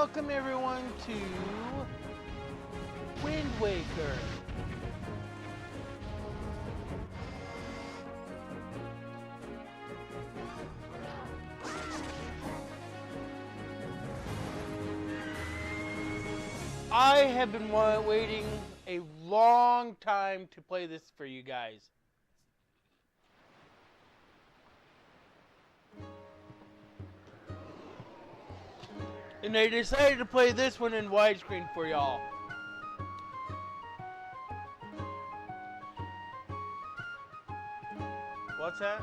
Welcome everyone to Wind Waker. I have been waiting a long time to play this for you guys. And I decided to play this one in widescreen for y'all. What's that?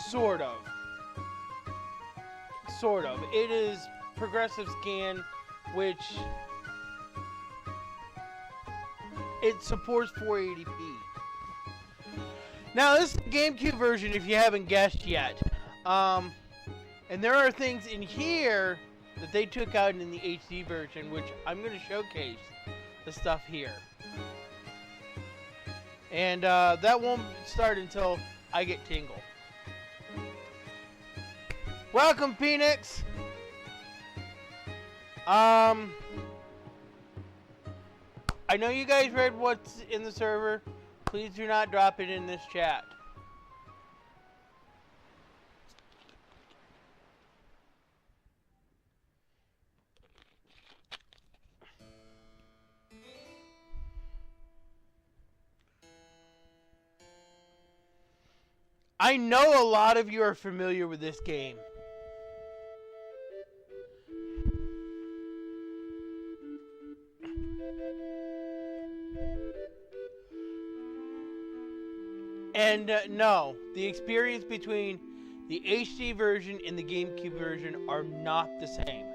Sort of. Sort of. It is progressive scan, which it supports 480p. Now, this is the Gamecube version if you haven't guessed yet. And there are things in here that they took out in the HD version, which I'm going to showcase the stuff here. And that won't start until I get Tingle. Welcome, Phoenix! I know you guys read what's in the server. Please do not drop it in this chat. I know a lot of you are familiar with this game. And no, the experience between the HD version and the GameCube version are not the same,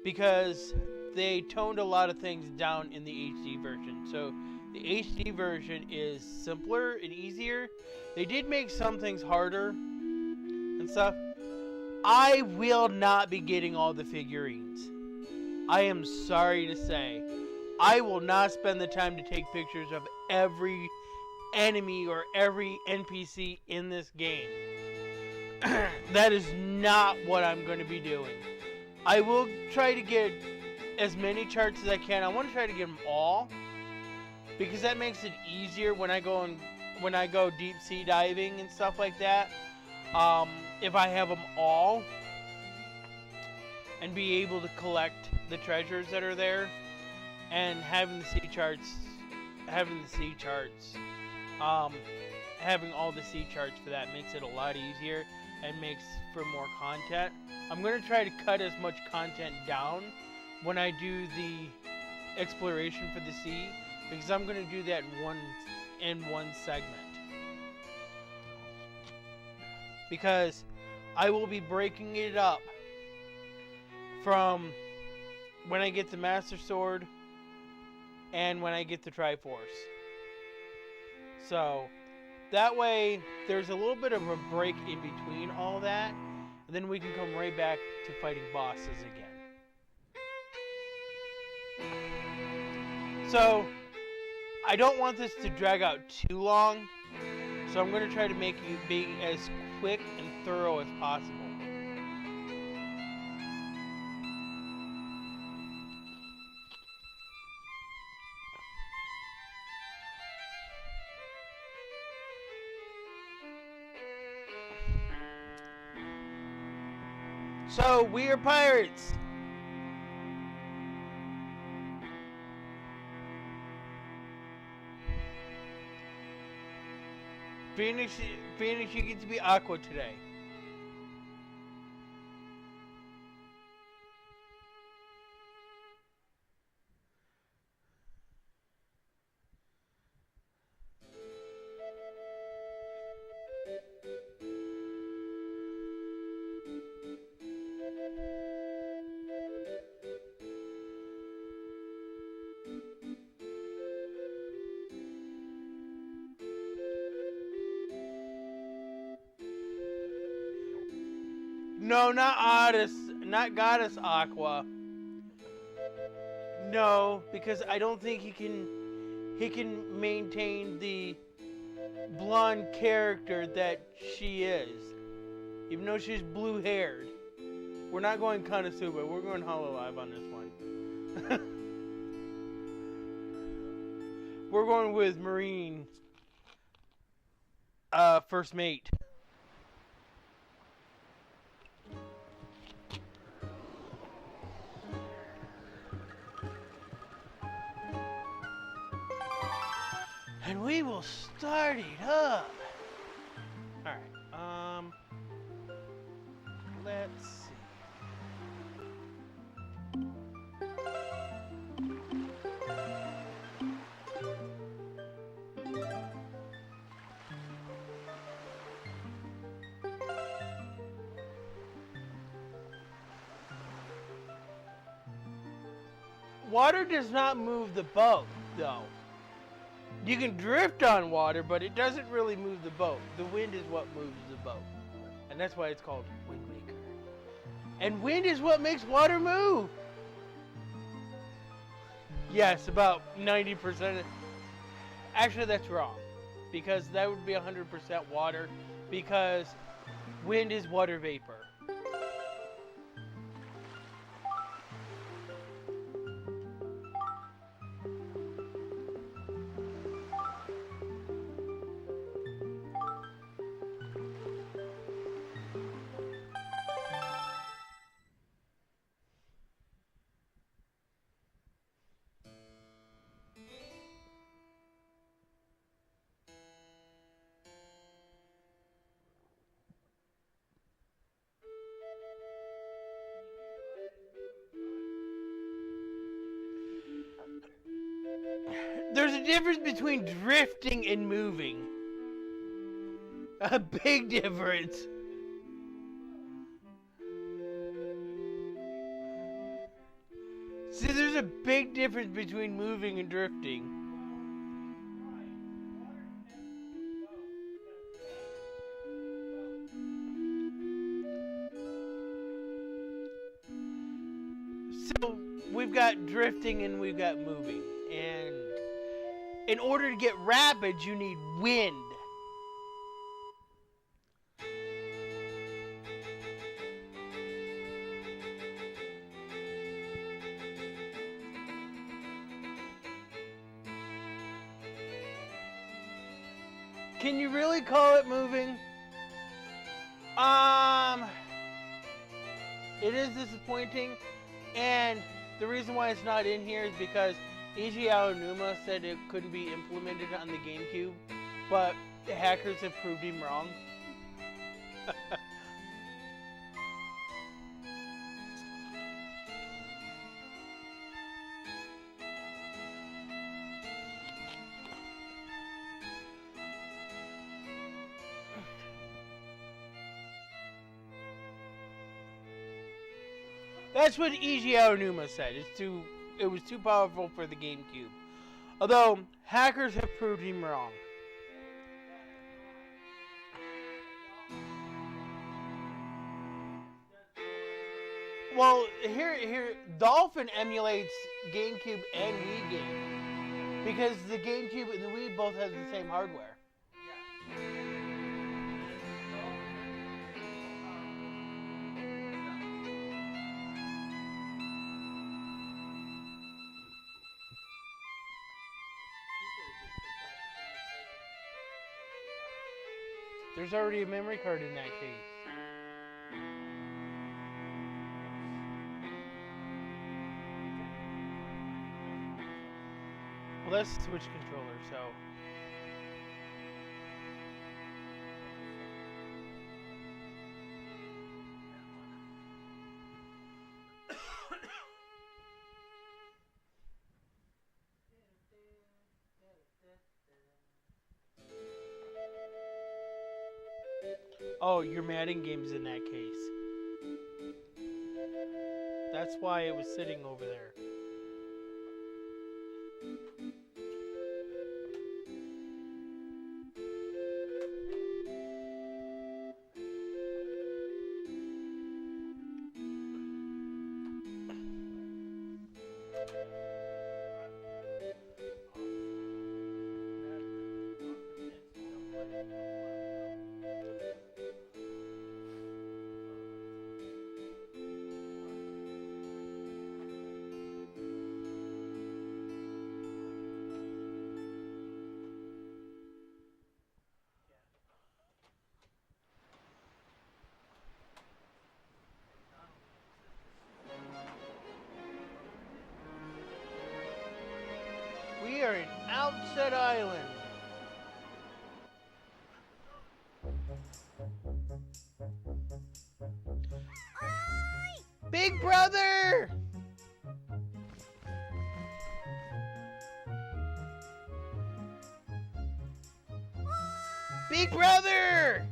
because they toned a lot of things down in the HD version. So the HD version is simpler and easier. They did make some things harder and stuff. I will not be getting all the figurines. I am sorry to say. I will not spend the time to take pictures of every enemy or every NPC in this game. That is not what I'm going to be doing. I will try to get as many charts as I can. I want to try to get them all, because that makes it easier when I go deep sea diving and stuff like that. If I have them all and be able to collect the treasures that are there, and having the sea charts, having all the sea charts for that makes it a lot easier and makes for more content. I'm going to try to cut as much content down when I do the exploration for the sea, because I'm going to do that in one segment. Because I will be breaking it up from when I get the Master Sword and when I get the Triforce. So that way there's a little bit of a break in between all that, and then we can come right back to fighting bosses again. So I don't want this to drag out too long, so I'm going to try to make you be as quick and thorough as possible. So, we are pirates. Phoenix, you get to be Aqua today. No, not Goddess Aqua. No, because I don't think he can maintain the blonde character that she is. Even though she's blue-haired. We're not going Konosuba, we're going Hololive on this one. We're going with Marine. First mate. And we will start it up. Alright, let's see. Water does not move the boat, though. You can drift on water, but it doesn't really move the boat. The wind is what moves the boat. And that's why it's called Wind Waker. And wind is what makes water move! Yes, about 90%. Actually, that's wrong. Because that would be 100% water. Because wind is water vapor. There's a difference between drifting and moving. A big difference. See, there's a big difference between moving and drifting. So, we've got drifting and we've got moving. And in order to get rapids, you need wind. Can you really call it moving? It is disappointing, and the reason why it's not in here is because Eiji Aonuma said it couldn't be implemented on the Gamecube, but the hackers have proved him wrong. That's what Eiji Aonuma said. It was too powerful for the GameCube. Although, hackers have proved him wrong. Well, here, Dolphin emulates GameCube and Wii games. Because the GameCube and the Wii both have the same hardware. There's already a memory card in that case. Well, that's the Switch controller, so... Oh, your Madden game's in that case. That's why it was sitting over there. are in Outset Island. Big brother! Big brother!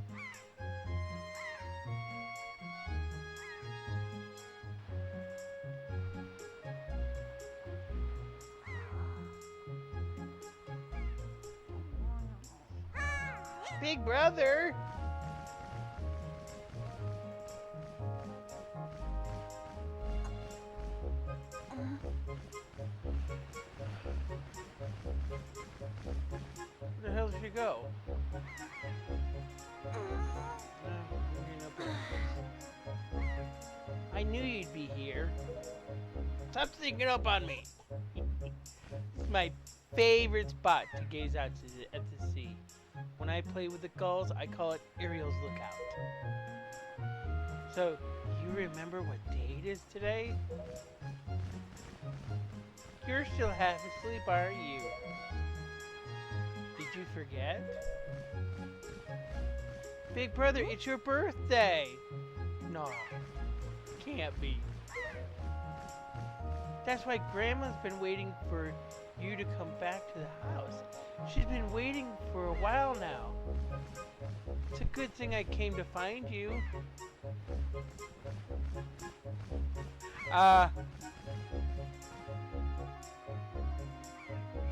Big brother! Where the hell did she go? I knew you'd be here. Stop sneaking up on me. It's my favorite spot to gaze out at the sea. When I play with the gulls, I call it Ariel's Lookout. So, you remember what day it is today? You're still half asleep, aren't you? Did you forget? Big brother, it's your birthday! No, can't be. That's why Grandma's been waiting for you to come back to the house. She's been waiting for a while now. It's a good thing I came to find you.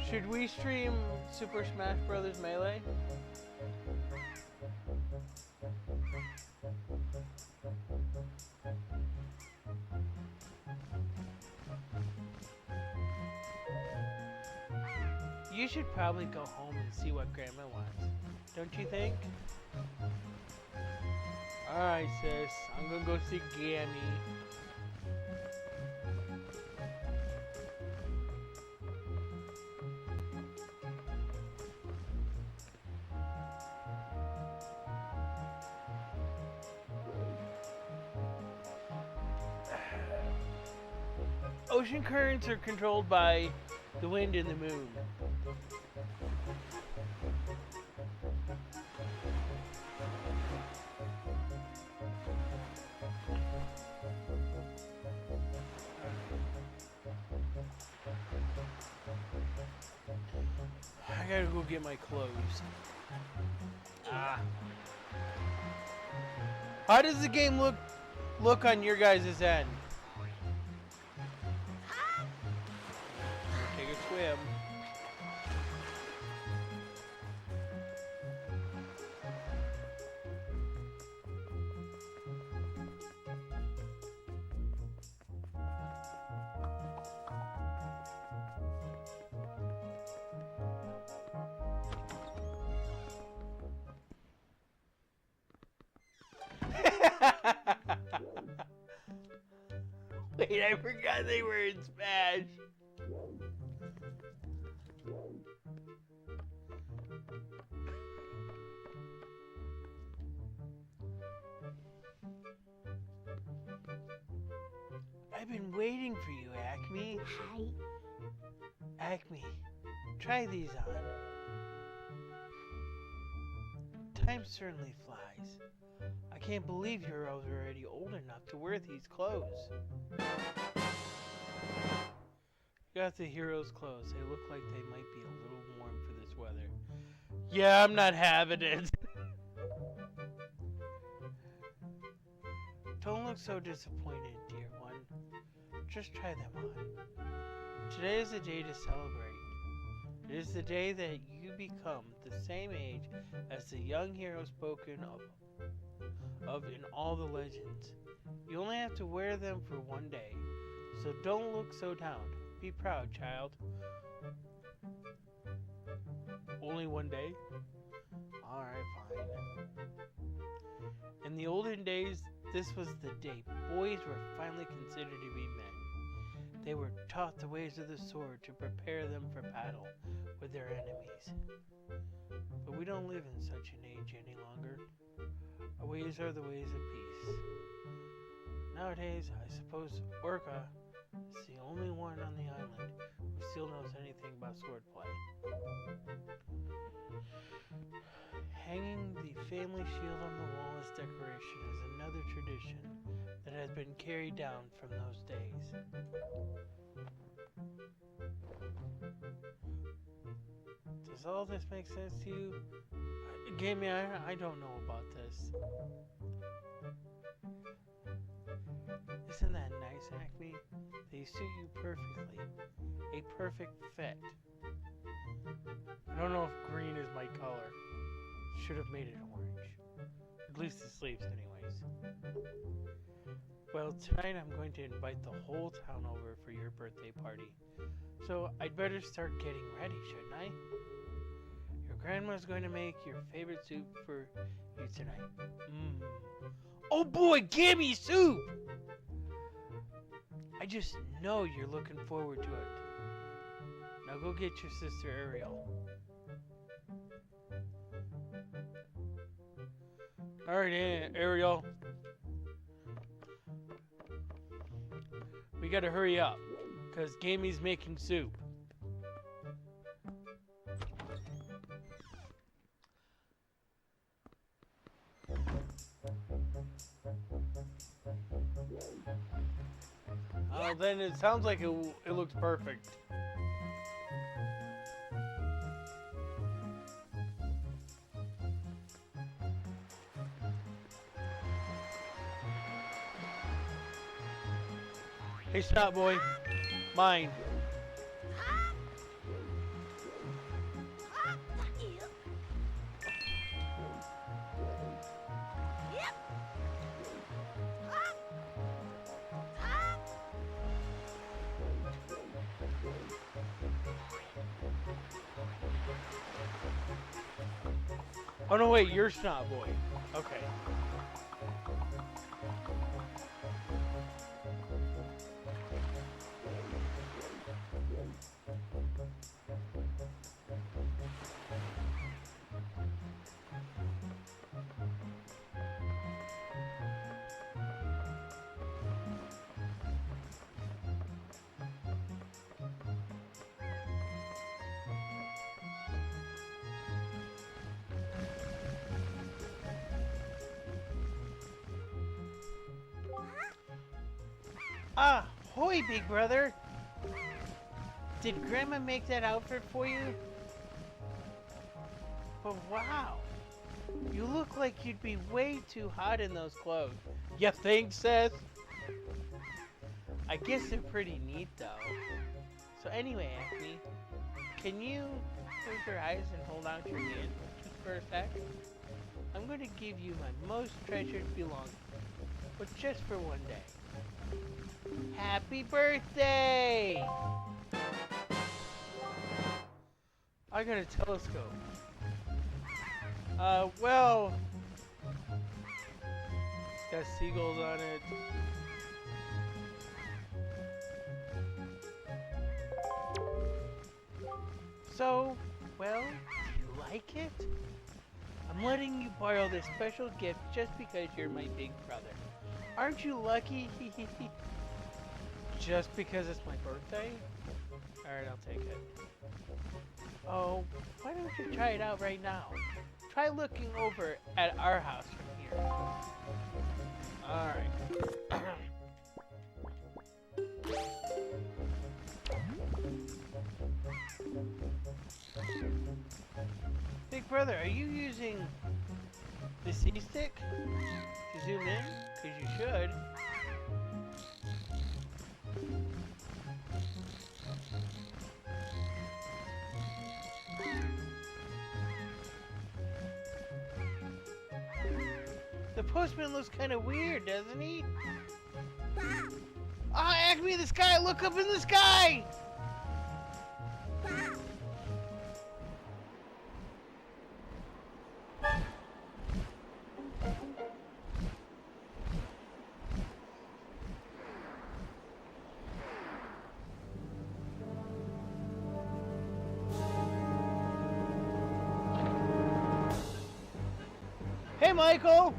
Should we stream Super Smash Bros. Melee? You should probably go home and see what Grandma wants. Don't you think? Alright, sis. I'm gonna go see Gammy. Ocean currents are controlled by the wind and the moon. I gotta go get my clothes. How does the game look on your guys' end? Take a swim. Wait, I forgot they were in Smash. I've been waiting for you, Acme. Hi. Acme, try these on. Time certainly flies. I can't believe you're already old enough to wear these clothes. You got the hero's clothes. They look like they might be a little warm for this weather. Yeah, I'm not having it. Don't look so disappointed, dear one. Just try them on. Today is the day to celebrate. It is the day that you become the same age as the young hero spoken of in all the legends. You only have to wear them for one day, so don't look so down. Be proud, child. Only one day? Alright, fine. In the olden days, this was the day boys were finally considered to be men. They were taught the ways of the sword to prepare them for battle with their enemies. But we don't live in such an age any longer. Our ways are the ways of peace. Nowadays, I suppose Orca is the only one on the island who still knows anything about swordplay. Hanging the family shield on the wall as decoration is another tradition that has been carried down from those days. Does all this make sense to you? Gamey, I don't know about this. Isn't that nice, Acme? They suit you perfectly. A perfect fit. I don't know if green is my color. Should have made it orange. At least the sleeves, anyways. Well, tonight I'm going to invite the whole town over for your birthday party. So I'd better start getting ready, shouldn't I? Your grandma's going to make your favorite soup for you tonight. Oh boy, give me soup! I just know you're looking forward to it. Now go get your sister Ariel. Alright, Ariel. We gotta hurry up, because Gamey's making soup. Oh, then it sounds like it looks perfect. Hey, stop, boy. Mine. Oh no, wait, you're Snot Boy. Okay. Ahoy, big brother! Did Grandma make that outfit for you? But wow! You look like you'd be way too hot in those clothes. You think, Seth? I guess they're pretty neat, though. So anyway, Acme, can you close your eyes and hold out your hand just for a sec? I'm going to give you my most treasured belonging, but just for one day. Happy birthday! I got a telescope. Well, it's got seagulls on it. So, well, do you like it? I'm letting you borrow this special gift just because you're my big brother. Aren't you lucky? Just because it's my birthday? Alright, I'll take it. Oh, why don't you try it out right now? Try looking over at our house from here. Alright. Big brother, are you using the C-stick to zoom in? Because you should. The postman looks kind of weird, doesn't he? Ah, Acme, the sky! Look up in the sky! Hey, Michael!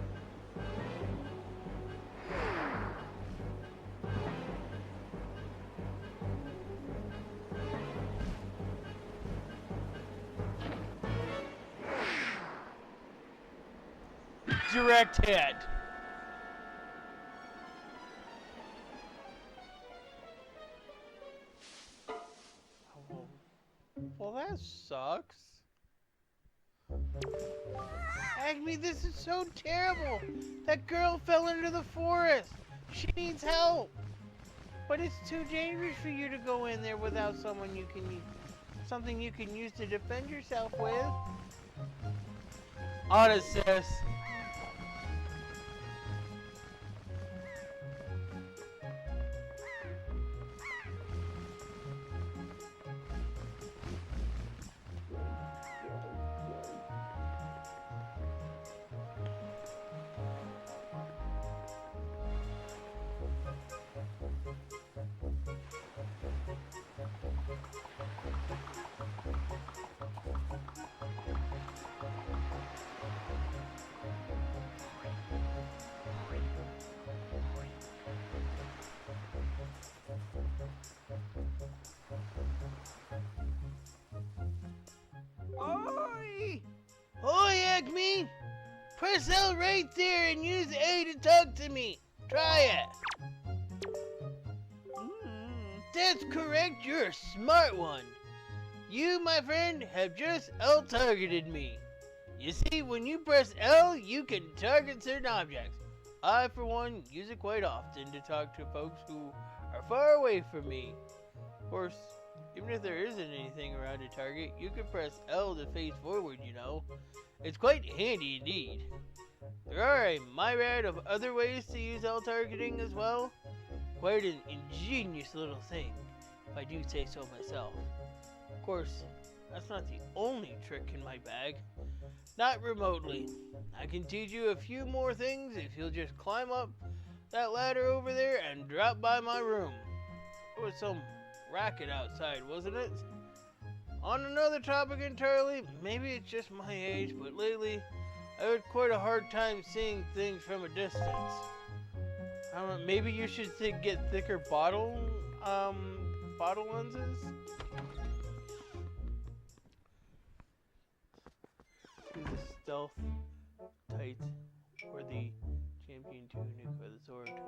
direct hit. Well, that sucks. Acme, this is so terrible. That girl fell into the forest. She needs help. But it's too dangerous for you to go in there without someone you can use, something you can use to defend yourself with. Honest, sis. Oi! Oi, Acme! Press L right there and use A to talk to me. Try it. That's correct, you're a smart one. You, my friend, have just L-targeted me. You see, when you press L, you can target certain objects. I, for one, use it quite often to talk to folks who are far away from me. Of course, even if there isn't anything around to target, you can press L to face forward, you know. It's quite handy indeed. There are a myriad of other ways to use L targeting as well. Quite an ingenious little thing, if I do say so myself. Of course, that's not the only trick in my bag. Not remotely. I can teach you a few more things if you'll just climb up that ladder over there and drop by my room. There was some racket outside, wasn't it? On another topic entirely, maybe it's just my age, but lately I had quite a hard time seeing things from a distance. I don't know, maybe you should get thicker bottle lenses? Do the stealth tight or the champion tunic or the Zora tunic.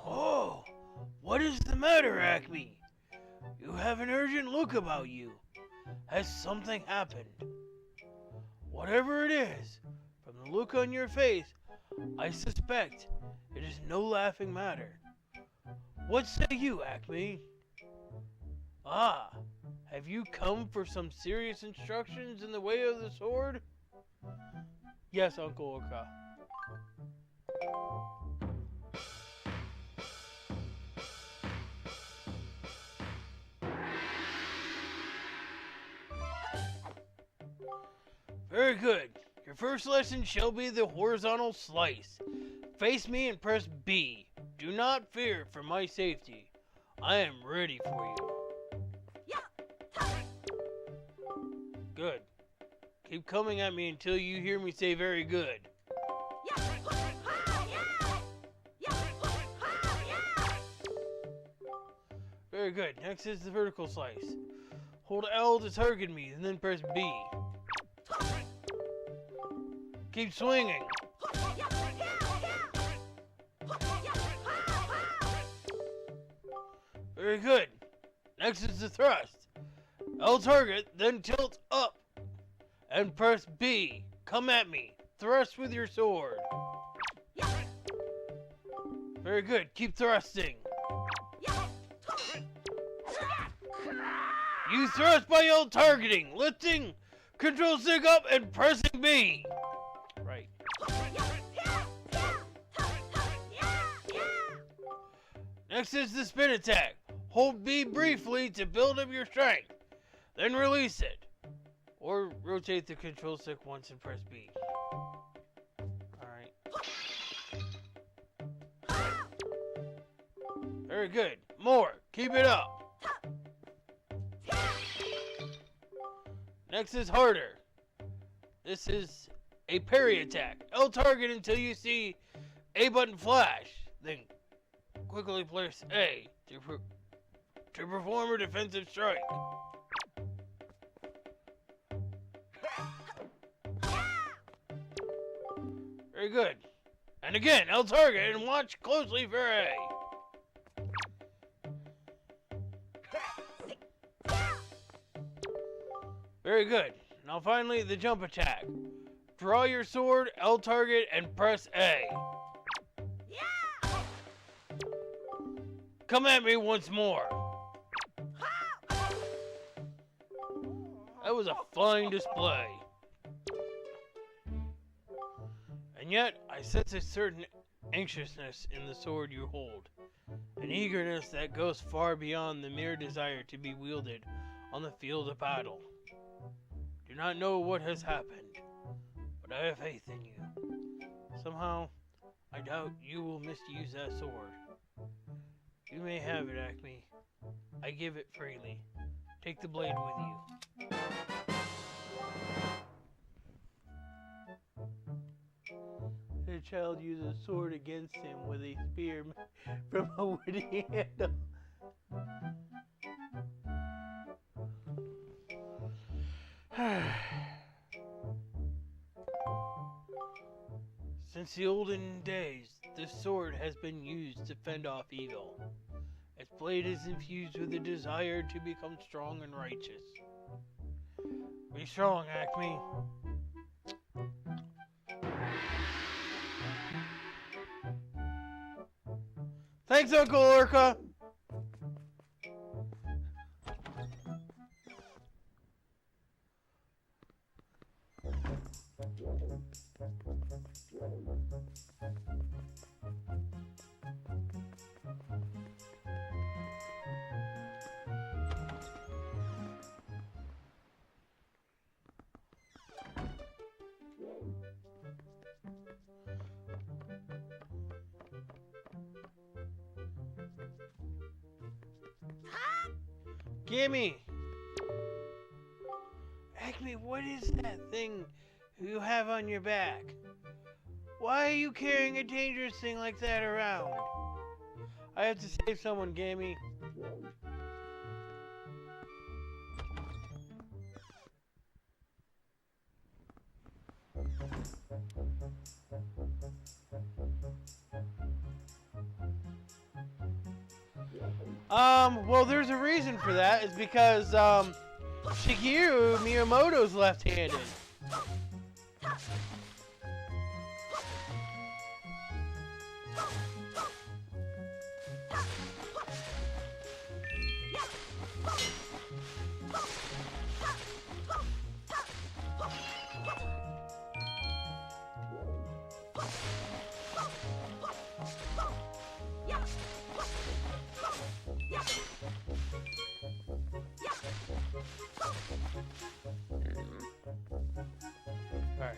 Oh, what is the matter, Acme? You have an urgent look about you. Has something happened? Whatever it is, from the look on your face, I suspect it is no laughing matter. What say you, Acme? Ah, have you come for some serious instructions in the way of the sword? Yes, Uncle Oka. Very good. Your first lesson shall be the horizontal slice. Face me and press B. Do not fear for my safety. I am ready for you. Good. Keep coming at me until you hear me say very good. Very good. Next is the vertical slice. Hold L to target me and then press B. Keep swinging. Very good. Next is the thrust. L target, then tilt up. And press B. Come at me. Thrust with your sword. Very good. Keep thrusting. You thrust by L targeting. Lifting. Control stick up and pressing B. Right. Next is the spin attack. Hold B briefly to build up your strength. Then release it. Or rotate the control stick once and press B. Alright. Very good. More. Keep it up. Next is harder. This is a parry attack. L target until you see A button flash. Then quickly press A to to perform a defensive strike. Very good. And again, L target and watch closely for A. Very good. Now finally, the jump attack. Draw your sword, L target, and press A. Come at me once more. That was a fine display. And yet, I sense a certain anxiousness in the sword you hold. An eagerness that goes far beyond the mere desire to be wielded on the field of battle. Do not know what has happened, but I have faith in you. Somehow, I doubt you will misuse that sword. You may have it, Acme. I give it freely. Take the blade with you. The child uses a sword against him with a spear from a wooden handle. Since the olden days, this sword has been used to fend off evil. Its blade is infused with a desire to become strong and righteous. Be strong, Acme. Thanks, Uncle Orca! Gimme! Acme, what is that thing you have on your back? Why are you carrying a dangerous thing like that around? I have to save someone, Gamey. Well, there's a reason for that. It's because, Shigeru Miyamoto's left-handed. Alright.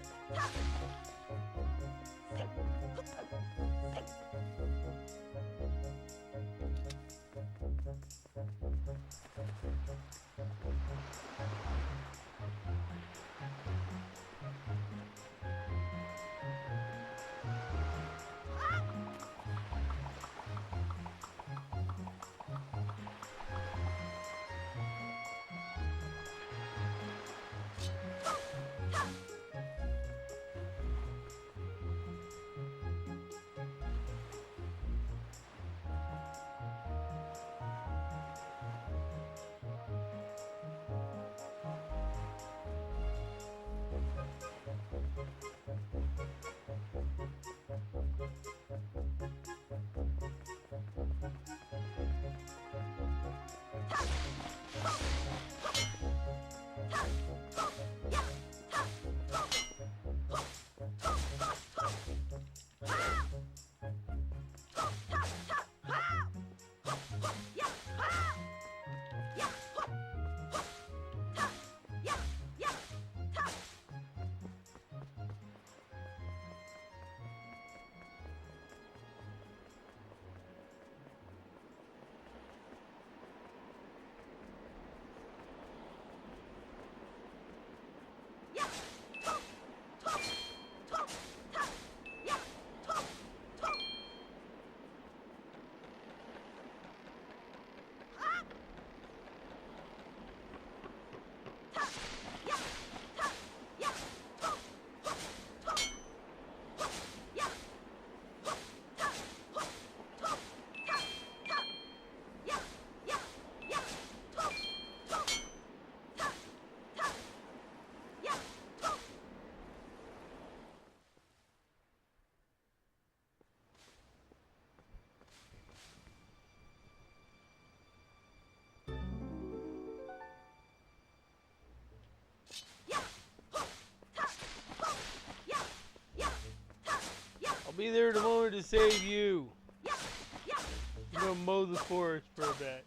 be there in a moment to save you. I'm gonna mow the forest for a bit.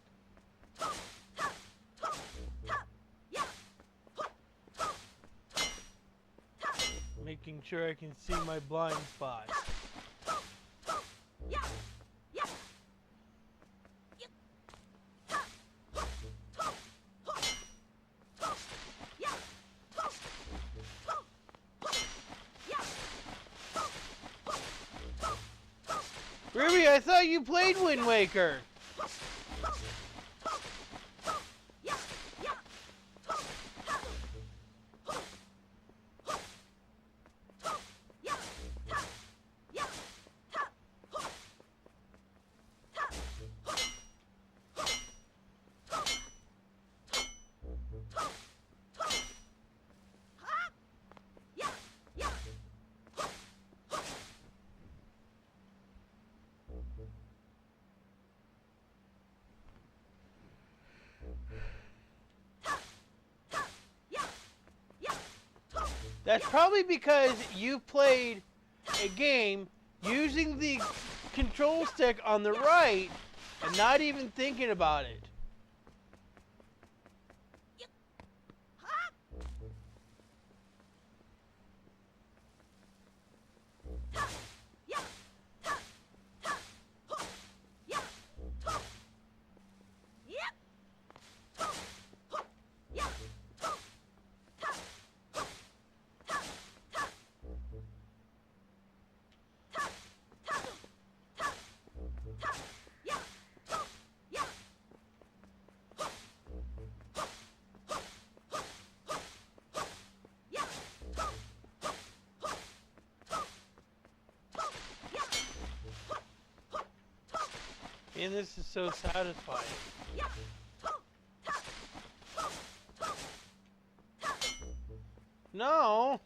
Making sure I can see my blind spots. Ruby, I thought you played Wind Waker. That's probably because you played a game using the control stick on the right and not even thinking about it. And this is so satisfying. No!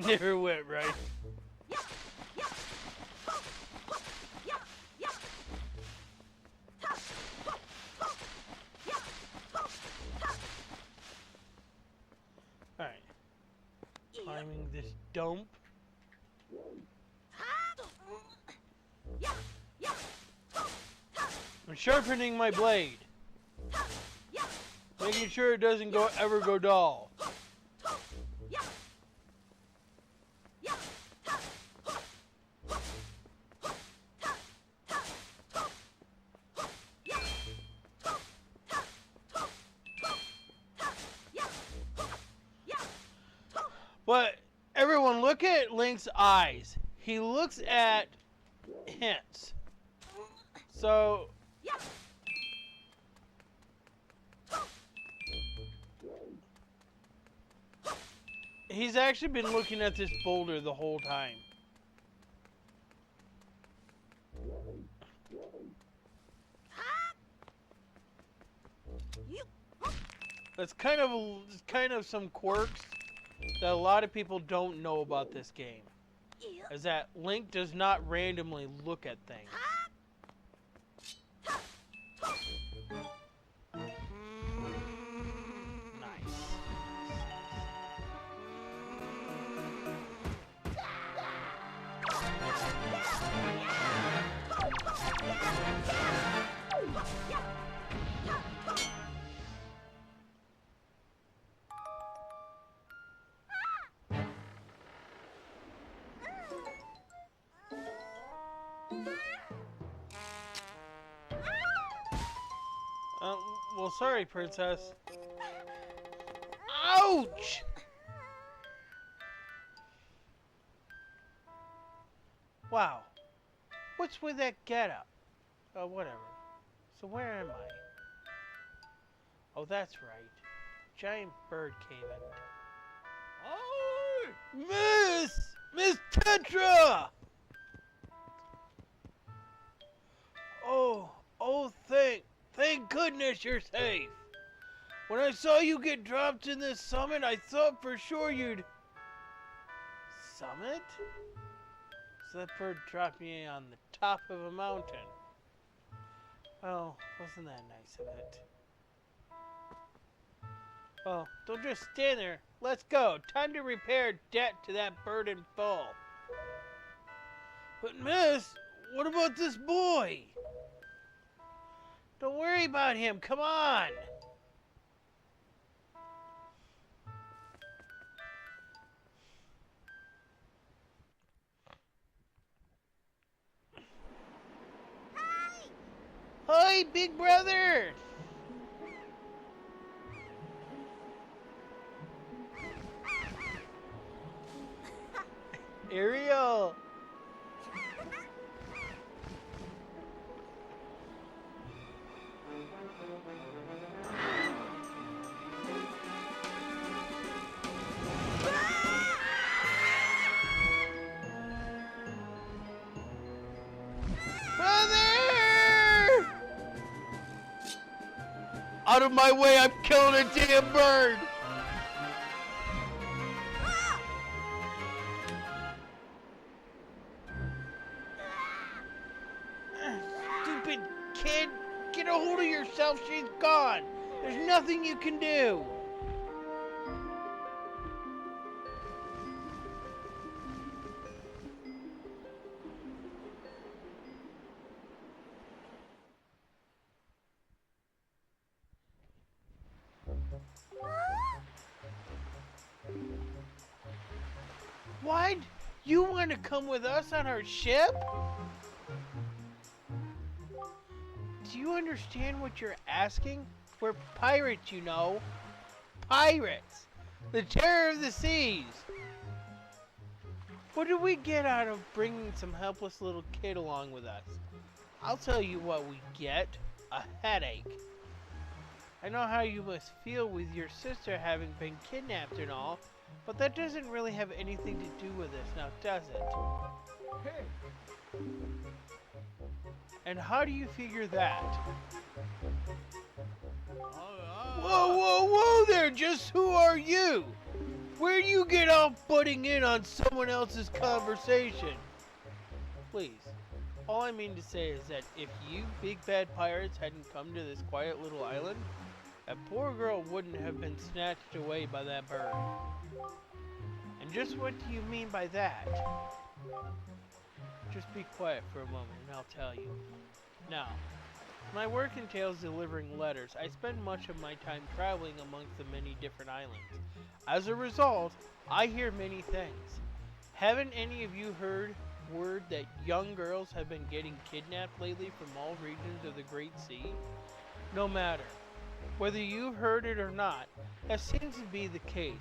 Never went right. Alright. Climbing this dump. I'm sharpening my blade. Making sure it doesn't ever go dull. But everyone, look at Link's eyes. He looks at hints. So he's actually been looking at this boulder the whole time. That's kind of some quirks that a lot of people don't know about this game. Is that Link does not randomly look at things. Nice. Well, sorry, princess. Ouch! Wow. What's with that getup? Oh, whatever. So where am I? Oh, that's right. Giant bird came in. Oh! Miss Tetra! Oh, thank goodness you're safe. When I saw you get dropped in this summit, I thought for sure you'd... Summit? So that bird dropped me on the top of a mountain. Well, wasn't that nice of it? Well, don't just stand there. Let's go. Time to repair debt to that bird in full. But miss, what about this boy? Don't worry about him. Come on. Hi, big brother! Ariel! Out of my way, I'm killing a damn bird! Stupid kid! Get a hold of yourself, she's gone! There's nothing you can do! What? You want to come with us on our ship? Do you understand what you're asking? We're pirates, you know. Pirates! The terror of the seas! What do we get out of bringing some helpless little kid along with us? I'll tell you what we get. A headache. I know how you must feel with your sister having been kidnapped and all, but that doesn't really have anything to do with this, now does it? Hey. And how do you figure that? Whoa there! Just who are you? Where do you get off butting in on someone else's conversation? Please. All I mean to say is that if you big bad pirates hadn't come to this quiet little island, that poor girl wouldn't have been snatched away by that bird. And just what do you mean by that? Just be quiet for a moment and I'll tell you. Now, my work entails delivering letters. I spend much of my time traveling amongst the many different islands. As a result, I hear many things. Haven't any of you heard word that young girls have been getting kidnapped lately from all regions of the Great Sea? No matter. Whether you've heard it or not, that seems to be the case.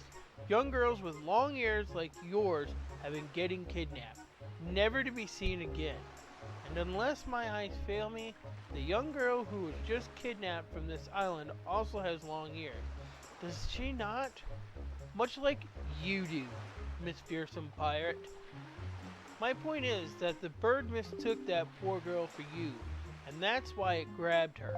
Young girls with long ears like yours have been getting kidnapped, never to be seen again. And unless my eyes fail me, the young girl who was just kidnapped from this island also has long ears. Does she not? Much like you do, Miss Fearsome Pirate. My point is that the bird mistook that poor girl for you, and that's why it grabbed her.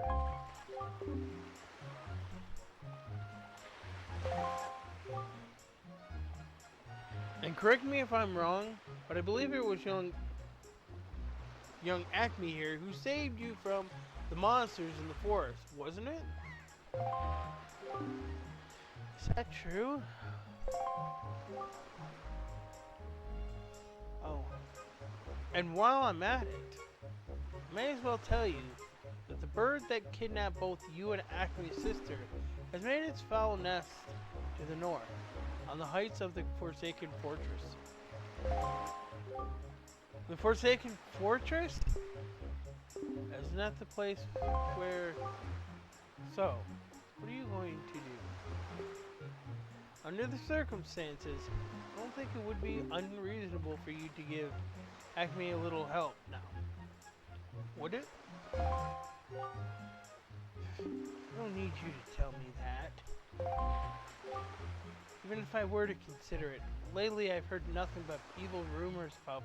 And correct me if I'm wrong, but I believe it was young Acme here who saved you from the monsters in the forest, wasn't it? Is that true? Oh. And while I'm at it, I may as well tell you that the bird that kidnapped both you and Acme's sister has made its foul nest to the north, on the heights of the Forsaken Fortress. The Forsaken Fortress? Isn't that the place where... So, what are you going to do? Under the circumstances, I don't think it would be unreasonable for you to give Acme a little help now. Would it? I don't need you to tell me that. Even if I were to consider it, lately I've heard nothing but evil rumors about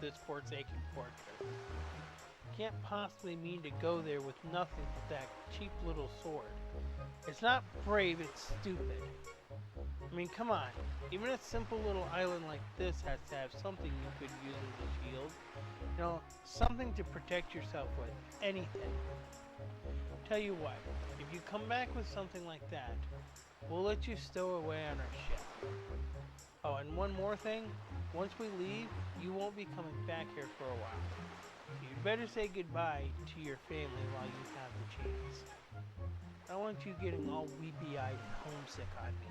this Forsaken Fortress. Can't possibly mean to go there with nothing but that cheap little sword. It's not brave, it's stupid. I mean, come on. Even a simple little island like this has to have something you could use as a shield. You know, something to protect yourself with. Anything. Tell you what, if you come back with something like that, we'll let you stow away on our ship. Oh, and one more thing. Once we leave, you won't be coming back here for a while. You'd better say goodbye to your family while you have the chance. I don't want you getting all weepy-eyed and homesick on me.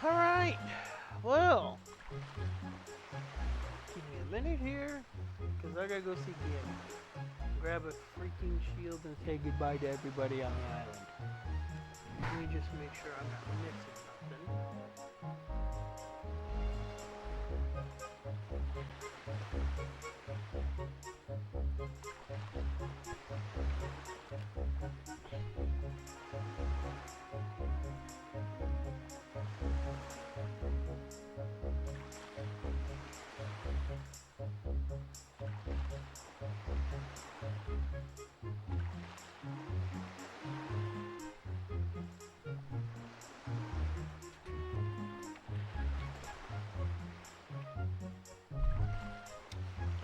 Alright, well, give me a minute here, because I gotta go see Gammy. Grab a freaking shield and say goodbye to everybody on the island. Let me just make sure I'm not missing nothing.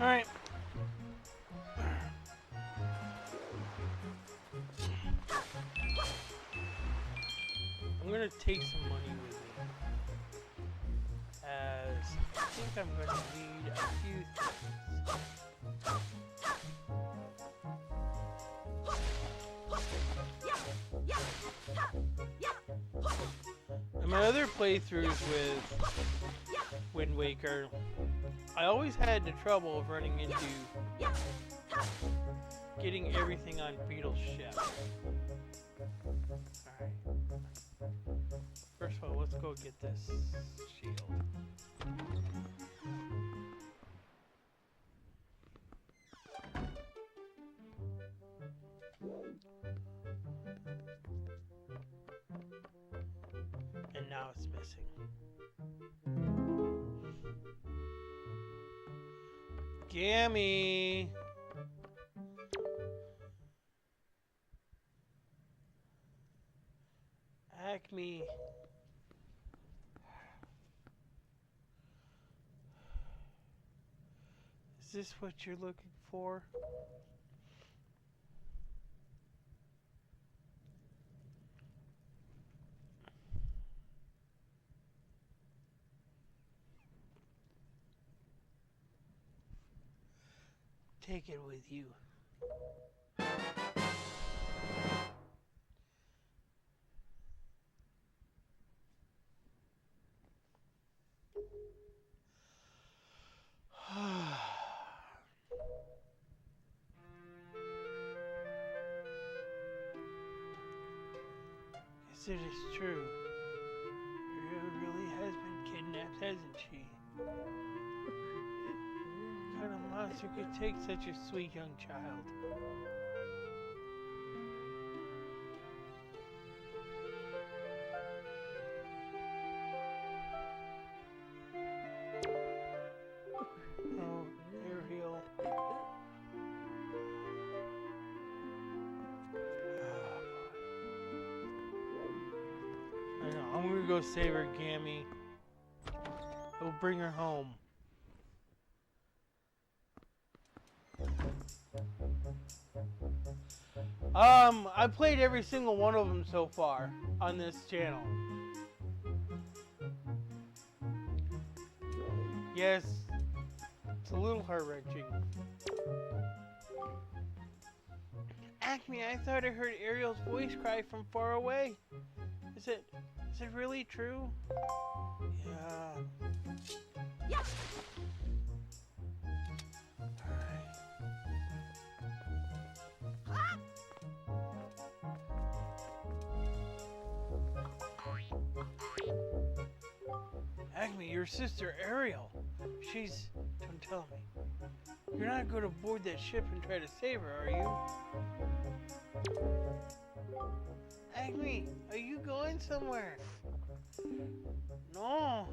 Alright. I'm gonna take some money with me, as I think I'm gonna need a few things. In my other playthroughs with Wind Waker, I always had the trouble of running into getting everything on Beetle's ship. Alright. First of all, let's go get this shield. And now it's missing. Gammy! Acme. Is this what you're looking for? Take it with you. Yes, it is true. Ariel really has been kidnapped, hasn't she? What kind of monster could take such a sweet young child? Oh, Ariel. I know, I'm gonna go save her, Gammy. We'll bring her home. I played every single one of them so far on this channel. Yes, it's a little heart-wrenching. Acme, I thought I heard Ariel's voice cry from far away. Is it really true? Yeah. Acme, your sister Ariel. Don't tell me. You're not going to board that ship and try to save her, are you? Acme, are you going somewhere? No.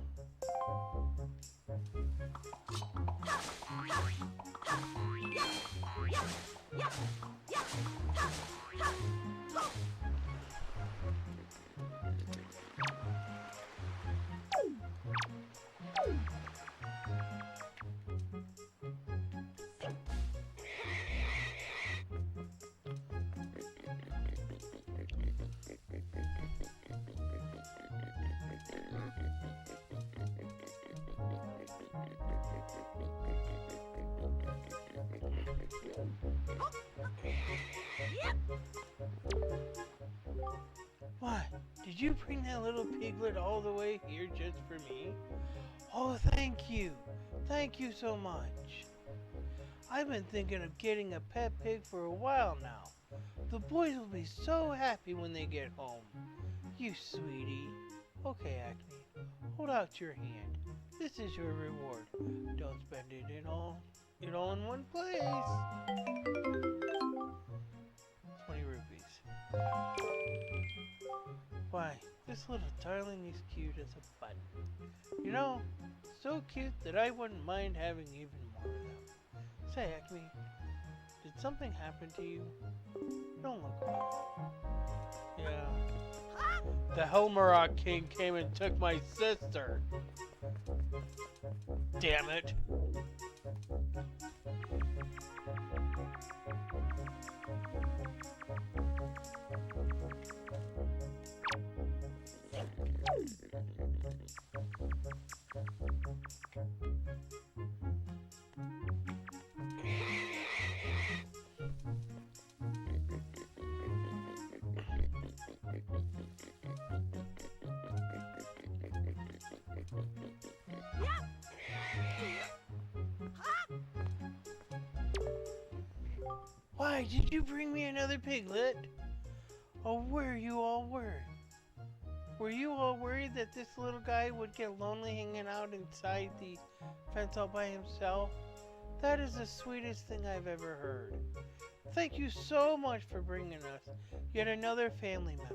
What? Did you bring that little piglet all the way here just for me? Oh, thank you. Thank you so much. I've been thinking of getting a pet pig for a while now. The boys will be so happy when they get home. You sweetie. Okay, Acme. Hold out your hand. This is your reward. Don't spend it all in one place. 20 rupees. Why, this little darling is cute as a button. You know, so cute that I wouldn't mind having even more of them. Say, Acme, did something happen to you? Don't look wrong. Yeah. The Helmarok King came and took my sister. Damn it. Why, did you bring me another piglet? Oh, were you all worried? Were you all worried that this little guy would get lonely hanging out inside the fence all by himself? That is the sweetest thing I've ever heard. Thank you so much for bringing us yet another family member.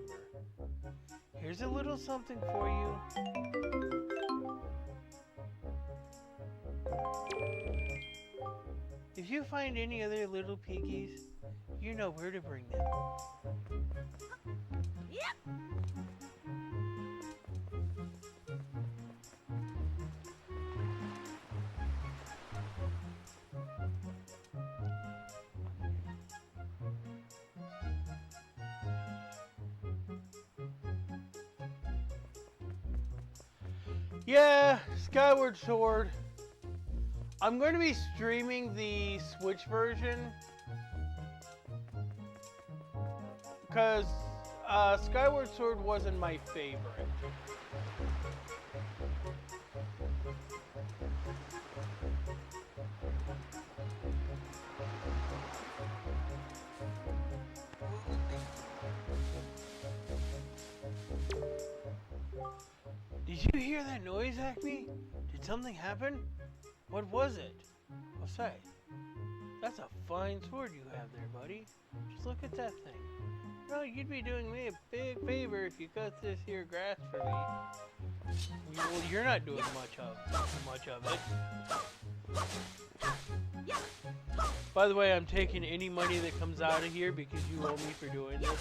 Here's a little something for you. If you find any other little piggies, you know where to bring them. Yep. Yeah, Skyward Sword. I'm going to be streaming the Switch version because Skyward Sword wasn't my favorite. Did you hear that noise, Acme? Did something happen? What was it? Oh, say, that's a fine sword you have there, buddy. Just look at that thing. You know, you'd be doing me a big favor if you cut this here grass for me. Well, you're not doing much of it. By the way, I'm taking any money that comes out of here because you owe me for doing this.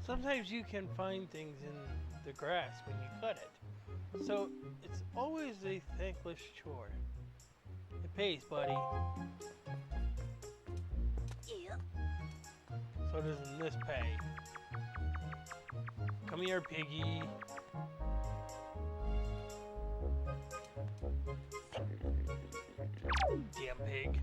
Sometimes you can find things in the grass when you cut it. So it's always a thankless chore. It pays, buddy. So doesn't this pay? Come here, piggy. Damn pig.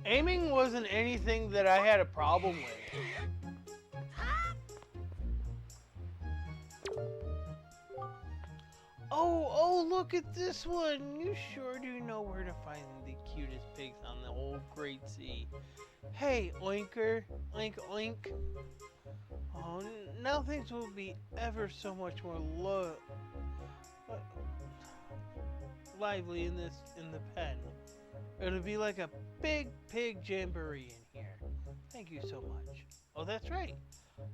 Aiming wasn't anything that I had a problem with. Oh, look at this one. You sure do know where to find the cutest pigs on the whole Great Sea. Hey, oinker. Oink, oink. Oh, now things will be ever so much more lively in the pen. It'll be like a big pig jamboree in here. Thank you so much. Oh, that's right.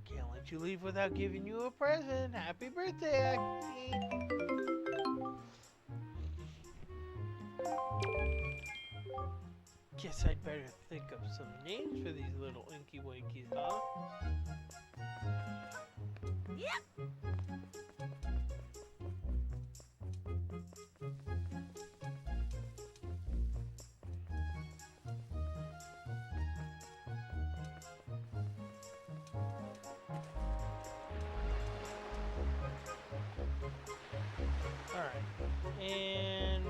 Can't let you leave without giving you a present. Happy birthday, Acme. Guess I'd better think of some names for these little inky winkies, huh? Yep. Alright, and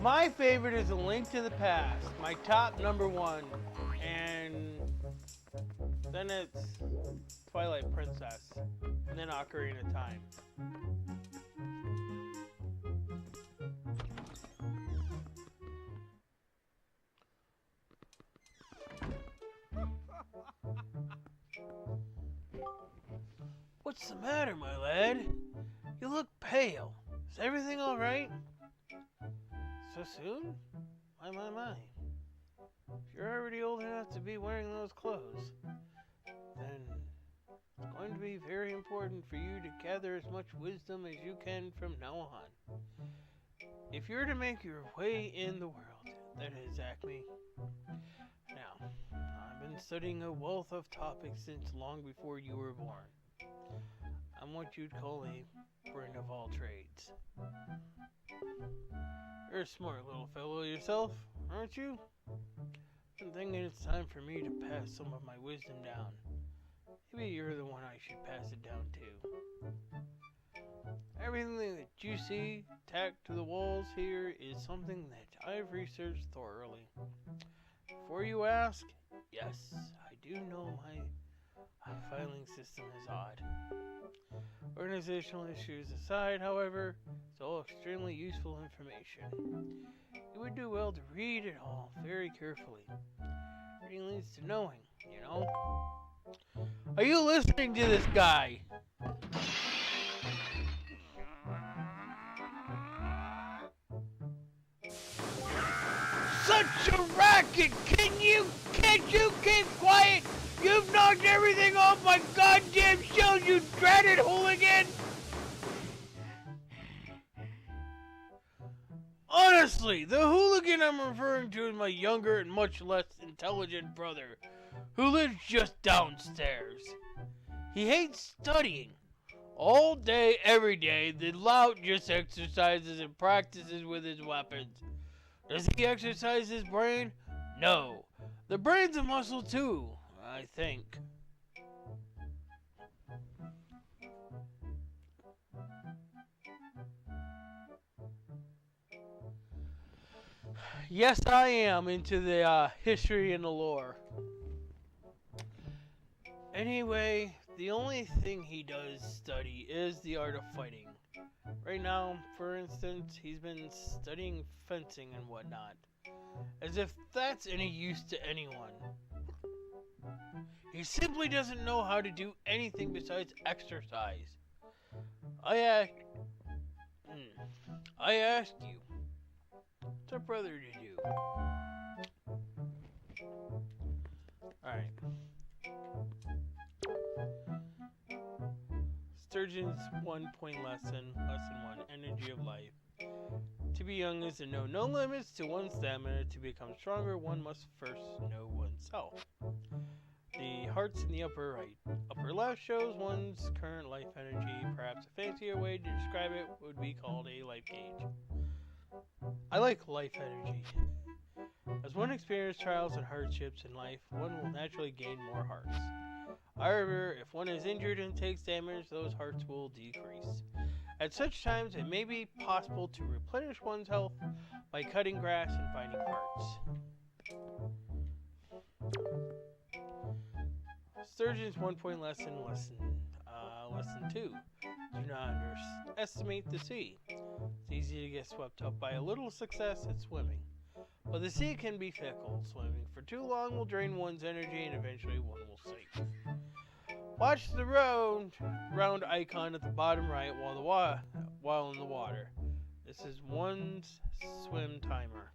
my favorite is A Link to the Past, my top #1, and then it's Twilight Princess, and then Ocarina of Time. What's the matter, my lad? You look pale. Is everything all right? So soon? My. If you're already old enough to be wearing those clothes, then it's going to be very important for you to gather as much wisdom as you can from now on. If you're to make your way in the world, that is, Acme. Now, I've been studying a wealth of topics since long before you were born. I'm what you'd call a brain of all trades. You're a smart little fellow yourself, aren't you? I'm thinking it's time for me to pass some of my wisdom down. Maybe you're the one I should pass it down to. Everything that you see tacked to the walls here is something that I've researched thoroughly. Before you ask, yes, I do know my filing system is odd. Organizational issues aside, however, it's all extremely useful information. You would do well to read it all very carefully. Reading leads to knowing, you know? Are you listening to this guy? Such a racket! Can't you keep quiet? You've knocked everything off my goddamn shelves, you dreaded hooligan! Honestly, the hooligan I'm referring to is my younger and much less intelligent brother who lives just downstairs. He hates studying. All day, every day, the lout just exercises and practices with his weapons. Does he exercise his brain? No. The brain's a muscle too, I think. Yes, I am into the history and the lore. Anyway, the only thing he does study is the art of fighting. Right now, for instance, he's been studying fencing and whatnot. As if that's any use to anyone. He simply doesn't know how to do anything besides exercise. I asked you, what's our brother to do? Alright. Sturgeon's 1-point lesson, lesson 1, energy of life. To be young is to know no limits to one's stamina. To become stronger, one must first know oneself. The hearts in the upper right. Upper left shows one's current life energy. Perhaps a fancier way to describe it would be called a life gauge. I like life energy. As one experiences trials and hardships in life, one will naturally gain more hearts. However, if one is injured and takes damage, those hearts will decrease. At such times, it may be possible to replenish one's health by cutting grass and finding parts. Sturgeon's 1-point lesson, lesson 2. Do not underestimate the sea. It's easy to get swept up by a little success at swimming. But the sea can be fickle. Swimming for too long will drain one's energy and eventually one will sink. Watch the round icon at the bottom right while in the water. This is one's swim timer.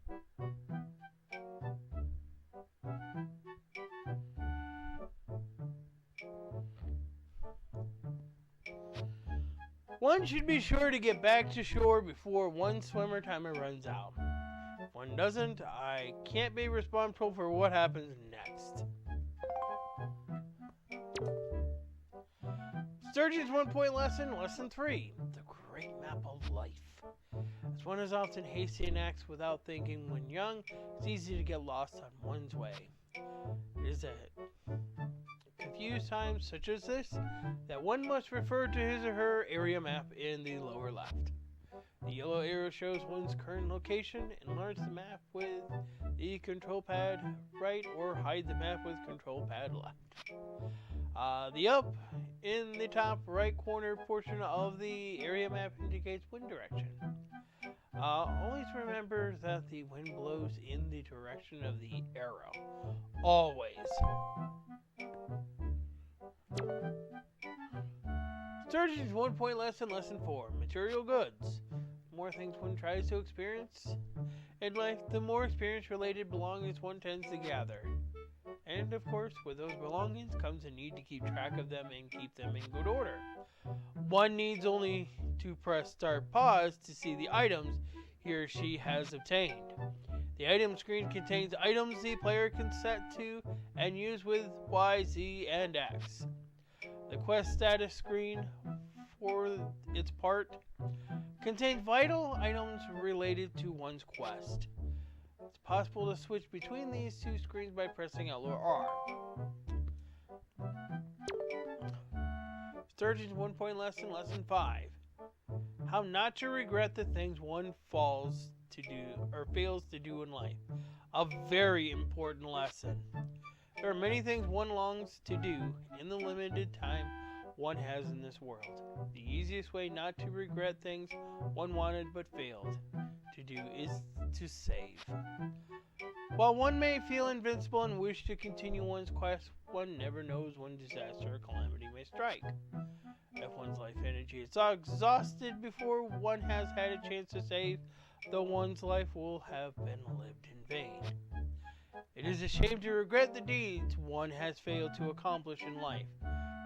One should be sure to get back to shore before one swimmer timer runs out. If one doesn't, I can't be responsible for what happens next. Sturgeon's 1-point lesson, lesson 3, the great map of life. As one is often hasty and acts without thinking when young, it's easy to get lost on one's way. It is at confused times such as this that one must refer to his or her area map in the lower left. The yellow arrow shows one's current location. Enlarge the map with the control pad right or hide the map with control pad left. The up in the top right corner portion of the area map indicates wind direction. Always remember that the wind blows in the direction of the arrow. Always. Sturgeon's 1-point lesson, lesson 4, material goods. The more things one tries to experience in life, the more experience-related belongings one tends to gather. And of course, with those belongings comes a need to keep track of them and keep them in good order. One needs only to press start pause to see the items he or she has obtained. The item screen contains items the player can set to and use with Y, Z, and X. The quest status screen, for its part, contains vital items related to one's quest. It's possible to switch between these two screens by pressing L or R. Sturgeon's 1-point lesson, lesson 5. How not to regret the things one fails to do in life. A very important lesson. There are many things one longs to do in the limited time one has in this world. The easiest way not to regret things one wanted but failed to do is to save. While one may feel invincible and wish to continue one's quest, one never knows when disaster or calamity may strike. If one's life energy is exhausted before one has had a chance to save, though one's life will have been lived in vain. It is a shame to regret the deeds one has failed to accomplish in life.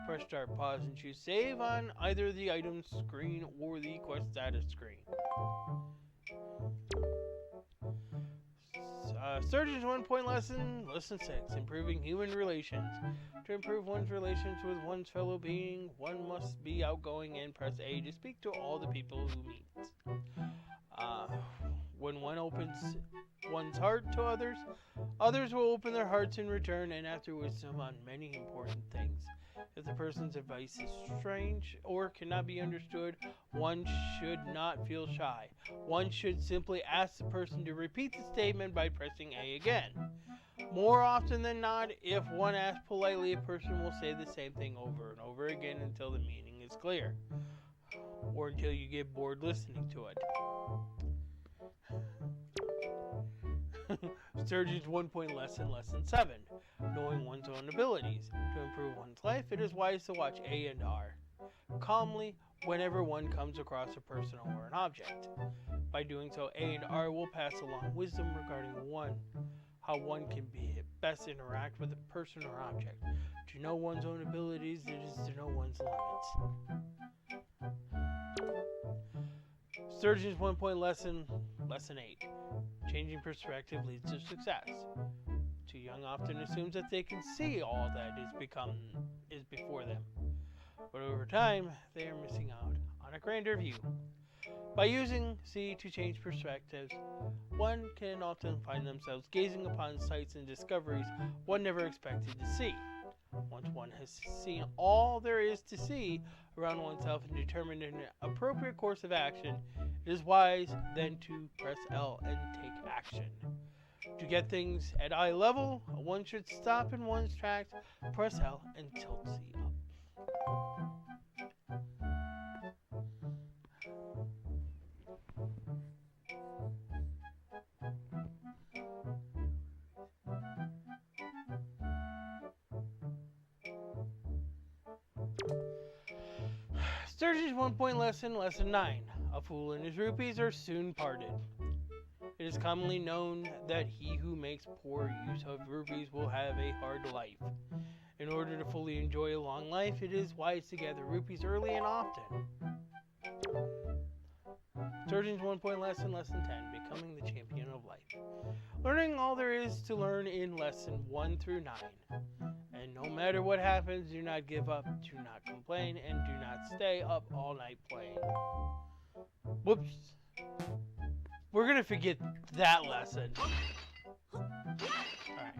Press start, pause, and choose save on either the item screen or the quest status screen. Sturgeon's 1-point lesson, lesson 6, improving human relations. To improve one's relations with one's fellow being, one must be outgoing and press A to speak to all the people who meet. When one opens one's heart to others, others will open their hearts in return and after wisdom on many important things. If the person's advice is strange or cannot be understood, one should not feel shy. One should simply ask the person to repeat the statement by pressing A again. More often than not, if one asks politely, a person will say the same thing over and over again until the meaning is clear, or until you get bored listening to it. Sturgeon's 1-point lesson, lesson 7, knowing one's own abilities. To improve one's life, it is wise to watch A and R calmly whenever one comes across a person or an object. By doing so, A and R will pass along wisdom regarding how one can best interact with a person or object. To know one's own abilities, it is to know one's limits. Sturgeon's 1-point lesson, lesson 8. Changing perspective leads to success. Too young often assumes that they can see all that is before them. But over time, they are missing out on a grander view. By using C to change perspectives, one can often find themselves gazing upon sights and discoveries one never expected to see. Once one has seen all there is to see around oneself and determined an appropriate course of action, it is wise then to press L and take action. To get things at eye level, one should stop in one's tracks, press L, and tilt C up. Sturgeon's 1-point lesson, lesson 9. A fool and his rupees are soon parted. It is commonly known that he who makes poor use of rupees will have a hard life. In order to fully enjoy a long life, it is wise to gather rupees early and often. Sturgeon's 1-point lesson, lesson 10. Becoming the champion of life. Learning all there is to learn in lesson 1 through 9. And no matter what happens, do not give up, do not complain, and do not stay up all night playing. Whoops. We're going to forget that lesson. Alright.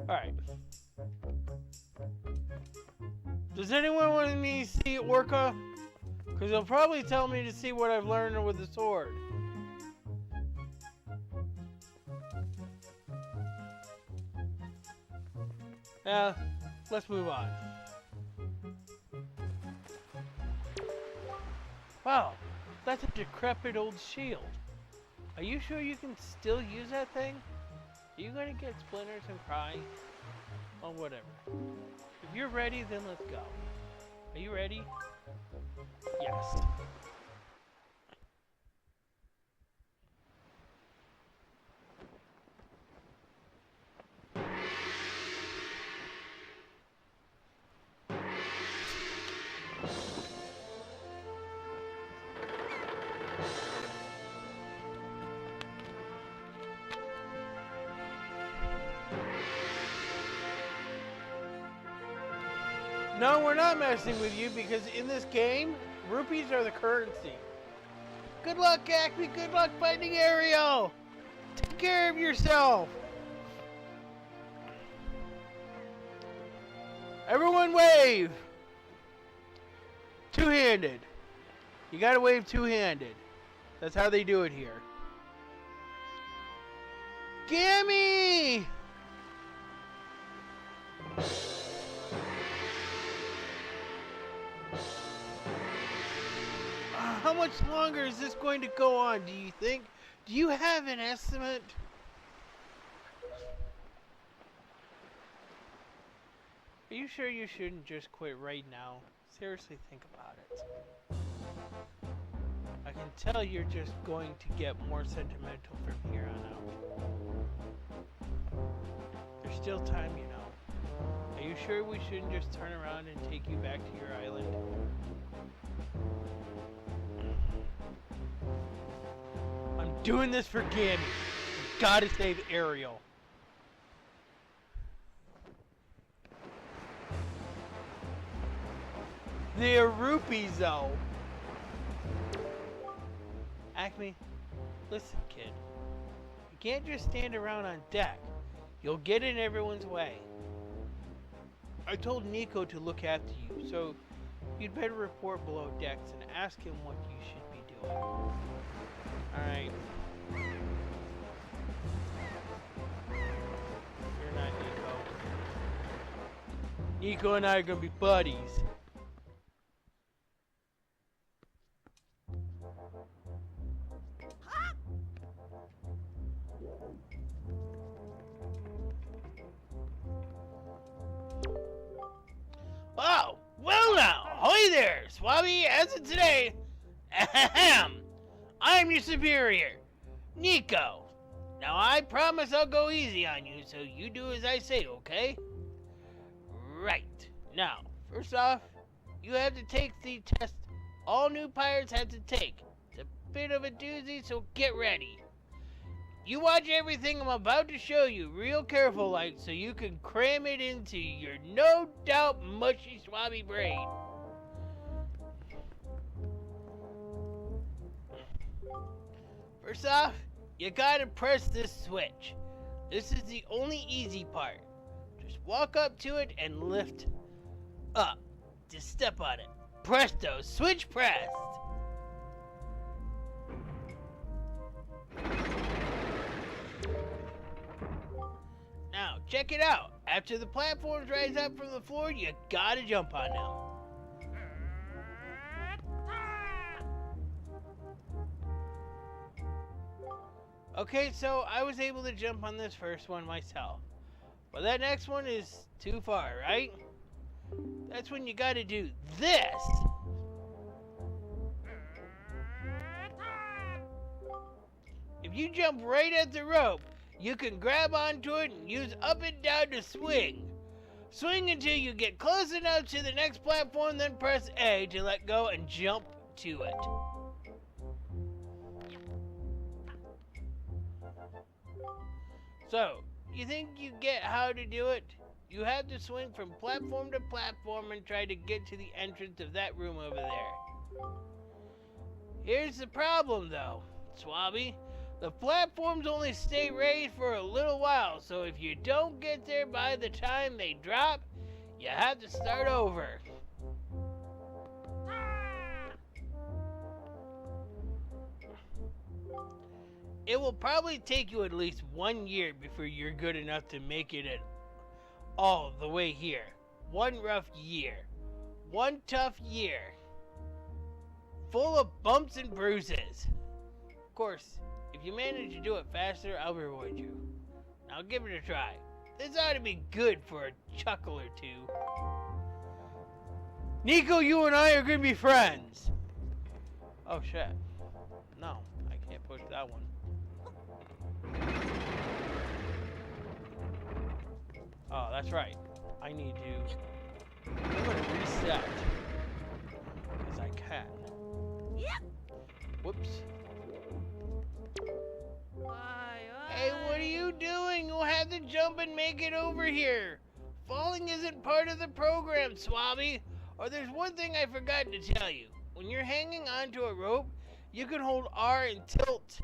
Alright. Does anyone want me to see Orca? Because they'll probably tell me to see what I've learned with the sword. Let's move on. Wow, that's a decrepit old shield. Are you sure you can still use that thing? Are you gonna get splinters and cry? Or whatever. If you're ready, then let's go. Are you ready? Yes. No, we're not messing with you because in this game, rupees are the currency. Good luck, Acme. Good luck finding Ariel. Take care of yourself. Everyone wave. Two-handed. You gotta wave two-handed. That's how they do it here. Gimme! How much longer is this going to go on, do you think? Do you have an estimate? Are you sure you shouldn't just quit right now? Seriously, think about it. I can tell you're just going to get more sentimental from here on out. There's still time, you know. Are you sure we shouldn't just turn around and take you back to your island? I'm doing this for Gammy. I've gotta save Ariel. They're rupees, though. Acme, listen, kid. You can't just stand around on deck. You'll get in everyone's way. I told Nico to look after you, so you'd better report below decks and ask him what you should be doing. Alright. You're not Nico. Nico and I are gonna be buddies. Oh, well now, ahoy there, Swabby, as of today, ahem, I'm your superior, Nico. Now I promise I'll go easy on you, so you do as I say, okay? Right, now, first off, you have to take the test all new pirates have to take. It's a bit of a doozy, so get ready. You watch everything I'm about to show you real careful like so you can cram it into your no doubt mushy swabby brain. First off, you gotta press this switch. This is the only easy part. Just walk up to it and lift up. Just step on it. Presto, switch pressed. Now, check it out. After the platforms rise up from the floor, you gotta jump on them. Okay, so I was able to jump on this first one myself. But that next one is too far, right? That's when you gotta do this. If you jump right at the rope, you can grab onto it and use up and down to swing. Swing until you get close enough to the next platform, then press A to let go and jump to it. So, you think you get how to do it? You have to swing from platform to platform and try to get to the entrance of that room over there. Here's the problem though, Swabby. The platforms only stay raised for a little while, so if you don't get there by the time they drop, you have to start over. It will probably take you at least 1 year before you're good enough to make it at all the way here. One rough year. One tough year. Full of bumps and bruises. Of course, if you manage to do it faster, I'll reward you. Now give it a try. This ought to be good for a chuckle or two. Nico, you and I are gonna be friends. Oh shit. No, I can't push that one. Oh, that's right. I need to... I'm gonna reset. As I can. Whoops. Hey, what are you doing? You'll have to jump and make it over here. Falling isn't part of the program, Swabby. Or there's one thing I forgot to tell you. When you're hanging onto a rope, you can hold R and tilt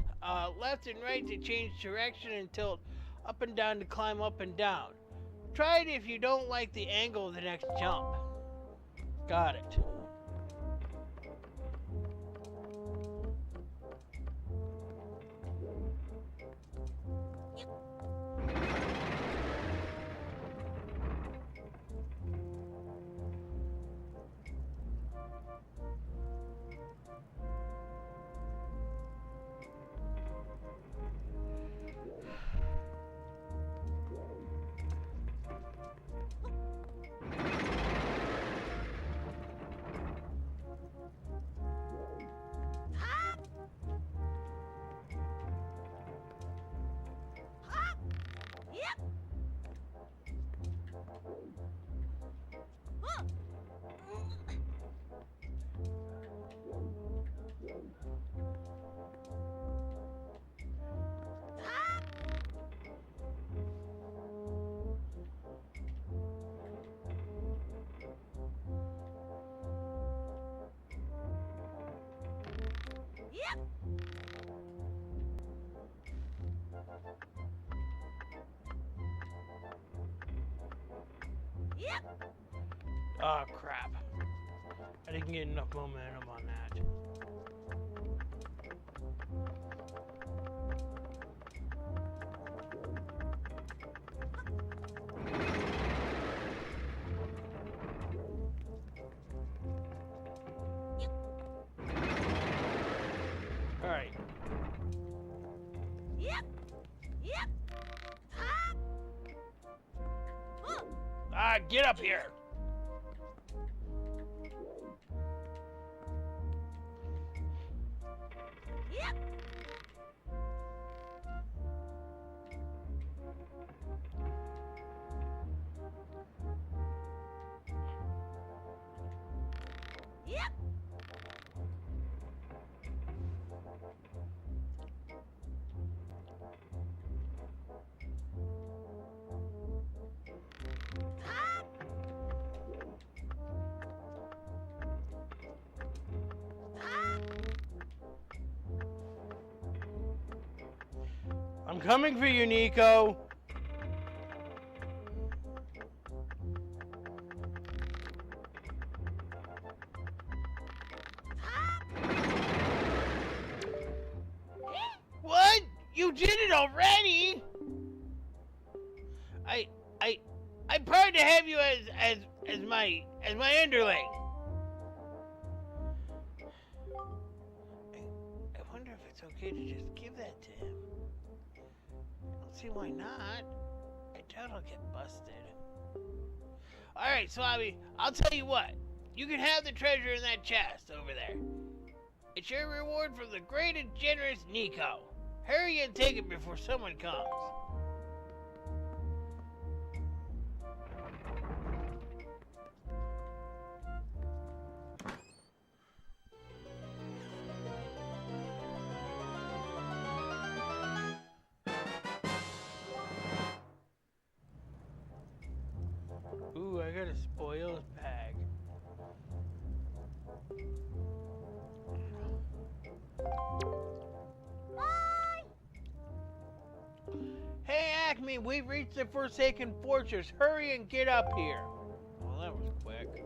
left and right to change direction and tilt up and down to climb up and down. Try it if you don't like the angle of the next jump. Got it. Oh crap. I didn't get enough momentum on that. Alright. Ah, get up here! I'm coming for you, Nico. What? You did it already? I'm proud to have you as my underling. I wonder if it's okay to just give that to him. I don't see why not. I doubt I'll get busted. Alright, Swabby, I'll tell you what. You can have the treasure in that chest over there. It's your reward from the great and generous Nico. Hurry and take it before someone comes. Ooh, I got a spoiled bag. Hey, Acme, we've reached the Forsaken Fortress. Hurry and get up here. Well, that was quick.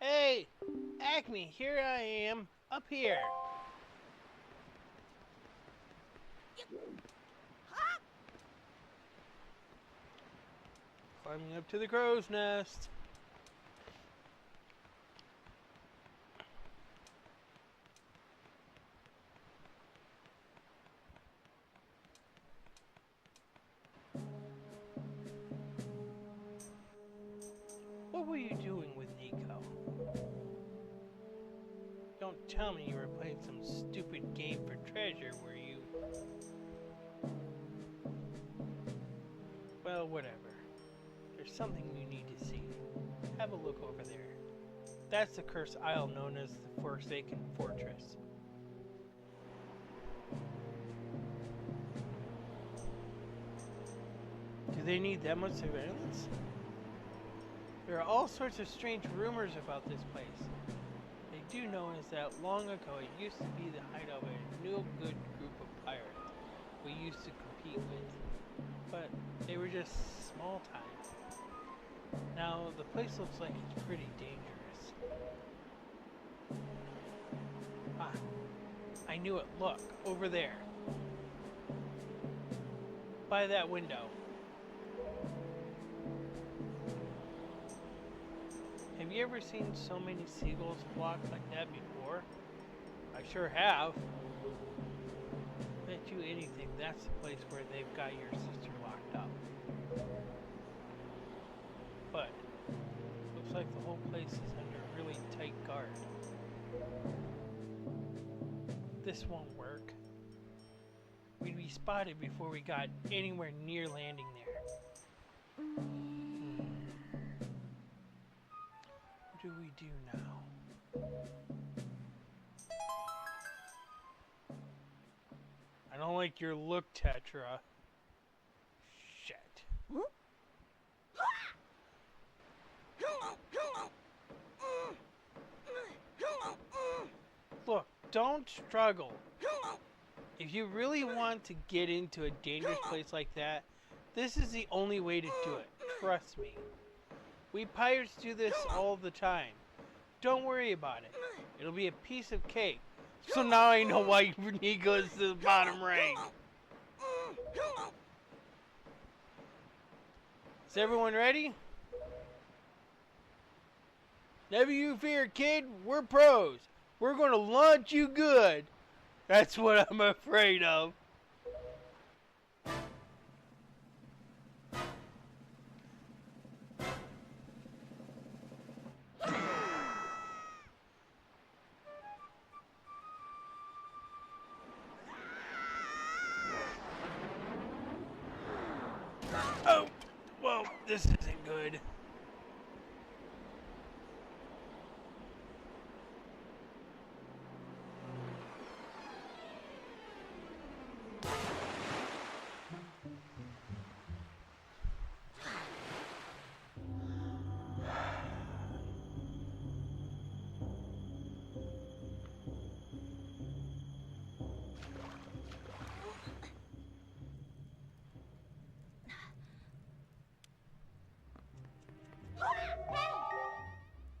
Hey, Acme, here I am, up here. Climbing up to the crow's nest. What were you doing with Nico? Don't tell me you were playing some stupid game for treasure, were you? Well, whatever. There's something you need to see. Have a look over there. That's the cursed isle known as the Forsaken Fortress. Do they need that much surveillance? There are all sorts of strange rumors about this place. I do know is that long ago it used to be the hideout of a no good group of pirates we used to compete with, but they were just small time. Now the place looks like it's pretty dangerous. Ah, I knew it. Look, over there. By that window. Have you ever seen so many seagulls flock like that before? I sure have. Bet you anything that's the place where they've got your sister locked up. But looks like the whole place is under really tight guard. This won't work. We'd be spotted before we got anywhere near landing there. do we do now? I don't like your look, Tetra. Shit. Look, don't struggle. If you really want to get into a dangerous place like that, this is the only way to do it. Trust me. We pirates do this all the time. Don't worry about it. It'll be a piece of cake. So now I know why Nico is the bottom rank. Is everyone ready? Never you fear, kid. We're pros. We're gonna launch you good. That's what I'm afraid of. Oh, well, this isn't good.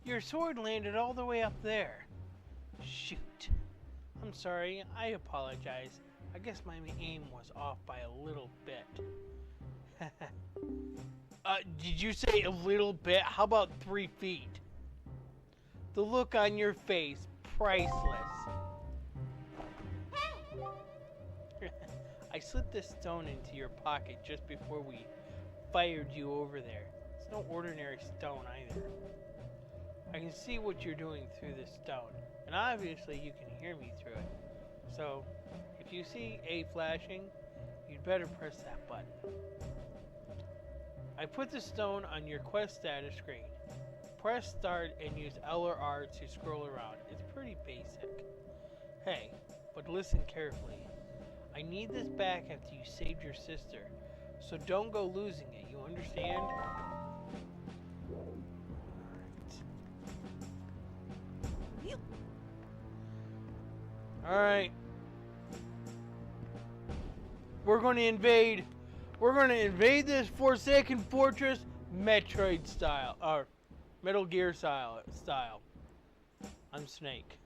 Your sword landed all the way up there. Shoot. I'm sorry, I apologize. I guess my aim was off by a little bit. Did you say a little bit? How about 3 feet? The look on your face, priceless. I slipped this stone into your pocket just before we fired you over there. It's no ordinary stone either. I can see what you're doing through this stone, and obviously you can hear me through it. So, if you see A flashing, you'd better press that button. I put the stone on your quest status screen. Press start and use L or R to scroll around. It's pretty basic. Hey, but listen carefully. I need this back after you saved your sister, so don't go losing it, you understand? Alright. We're gonna invade this Forsaken Fortress Metroid style, or Metal Gear style. I'm Snake.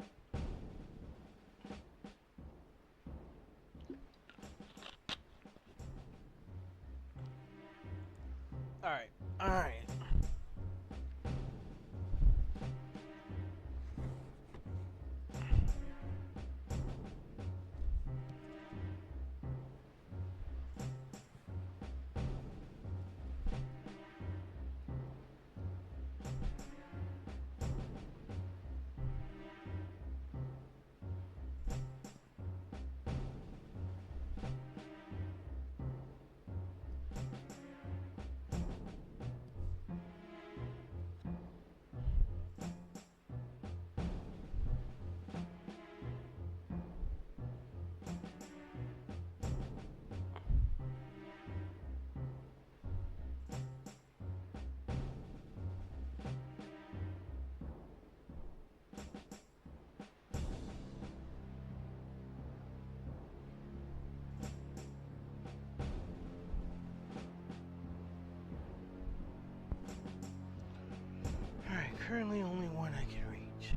Alright. Currently only one I can reach.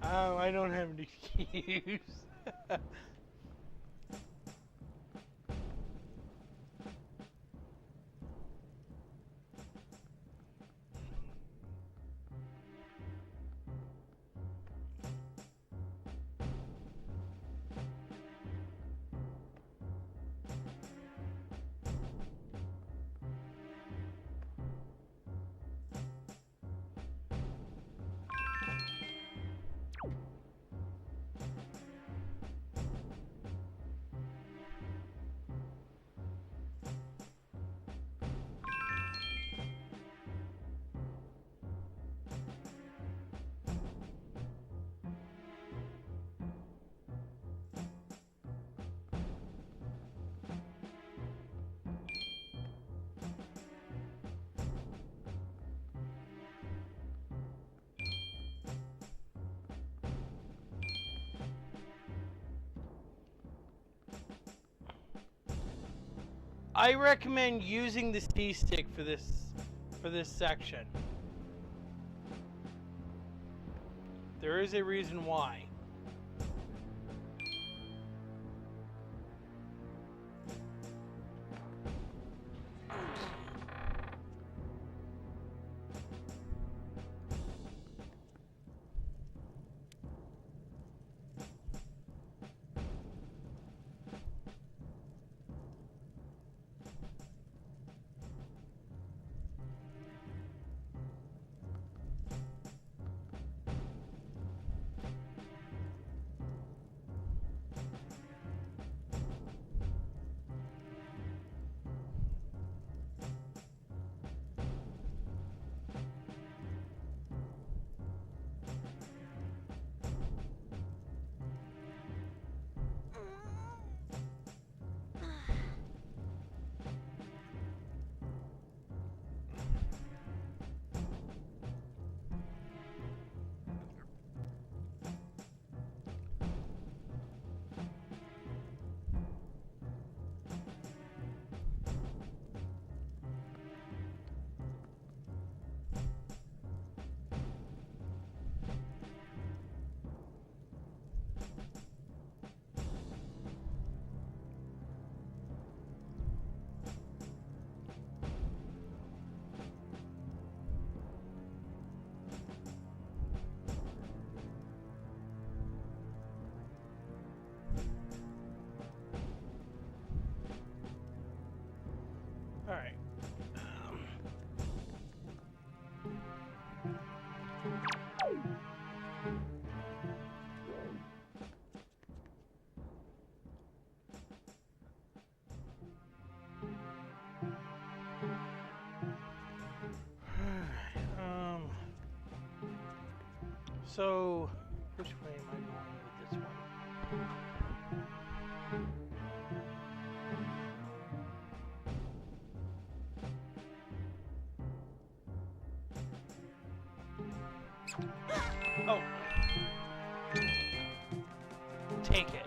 Oh, I don't have an excuse. I recommend using the C stick for this section. There is a reason why. All right. So, which way am I going with this one? Oh. Take it.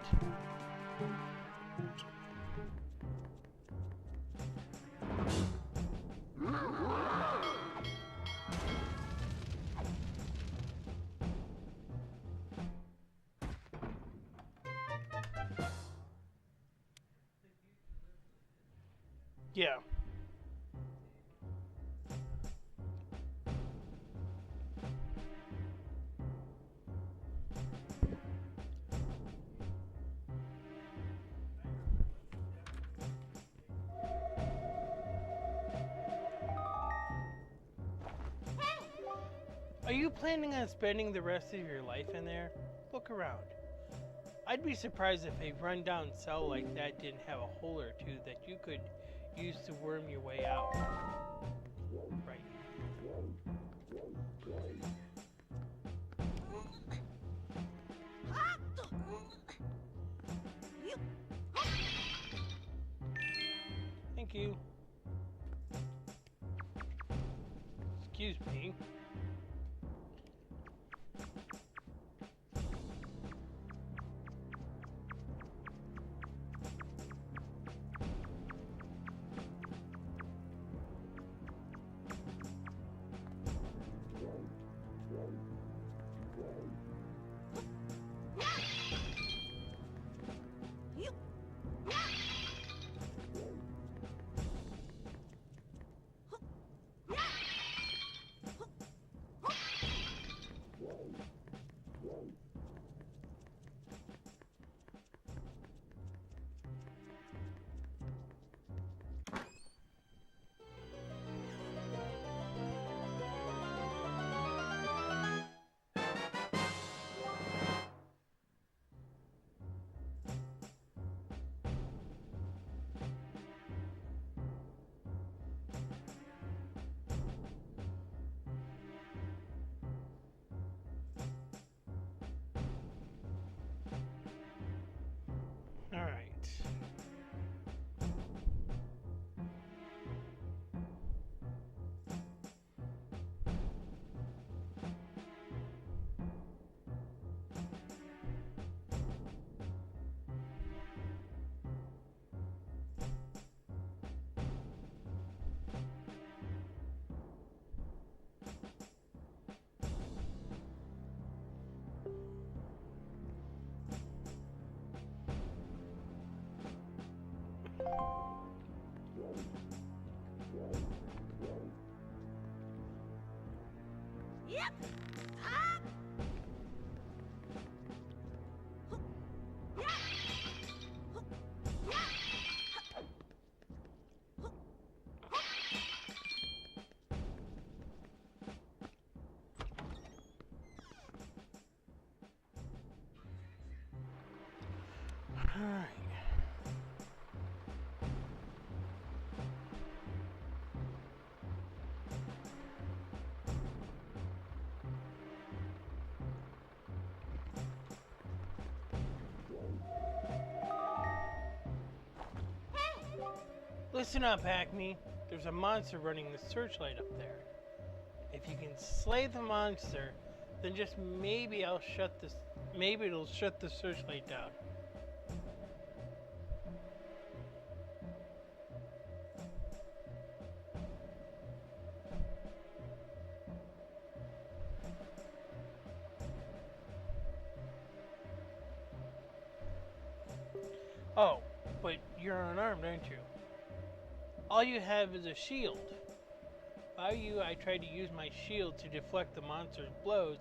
Yeah. Are you planning on spending the rest of your life in there? Look around. I'd be surprised if a rundown cell like that didn't have a hole or two that you could use to worm your way out. Right. Thank you. Excuse me. Alright. Listen up, Acme. There's a monster running the searchlight up there. If you can slay the monster, then just maybe it'll shut the searchlight down. Oh, but you're unarmed, aren't you? All you have is a shield. If I were you, I tried to use my shield to deflect the monster's blows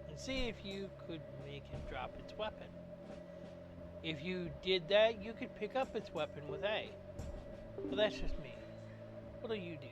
and see if you could make him drop its weapon. If you did that, you could pick up its weapon with A. But that's just me. What do you do?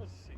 Let's see.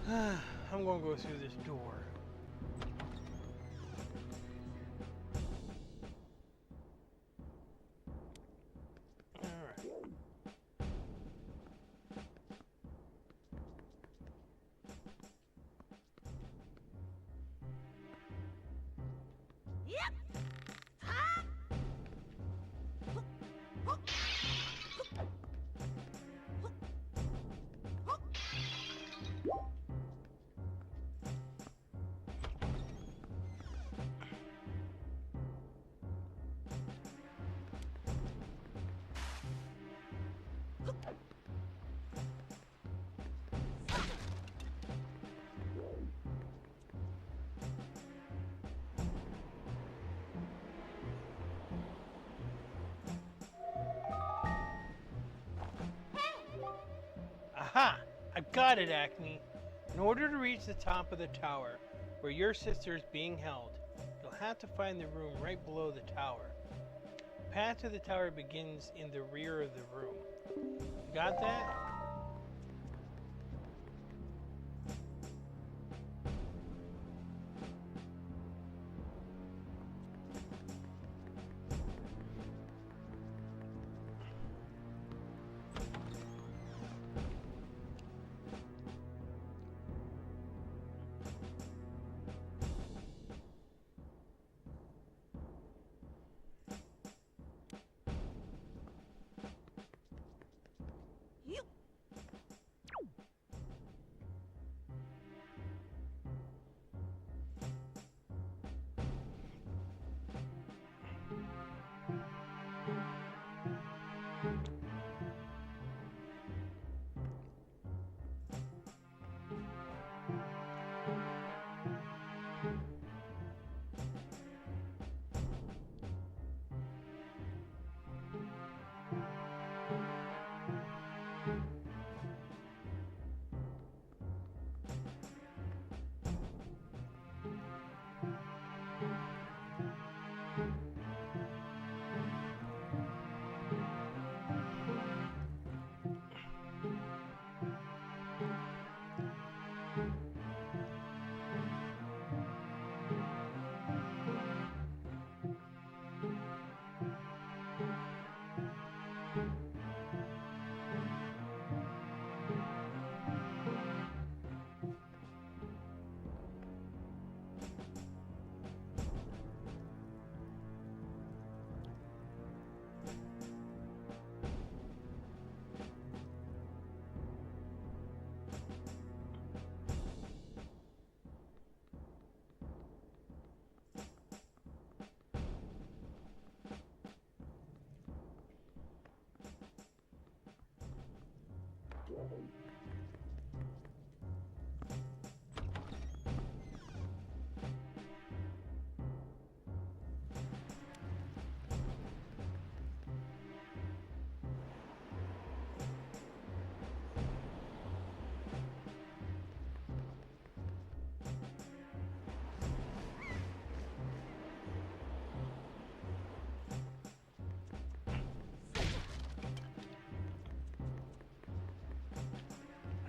I'm gonna go through this door. Aha! I got it, Acme. In order to reach the top of the tower, where your sister is being held, you'll have to find the room right below the tower. The path to the tower begins in the rear of the room. You got that?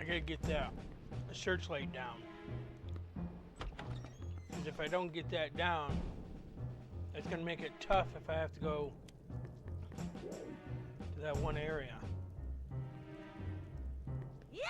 I gotta get that searchlight down. Because if I don't get that down, it's gonna make it tough if I have to go to that one area. Yep.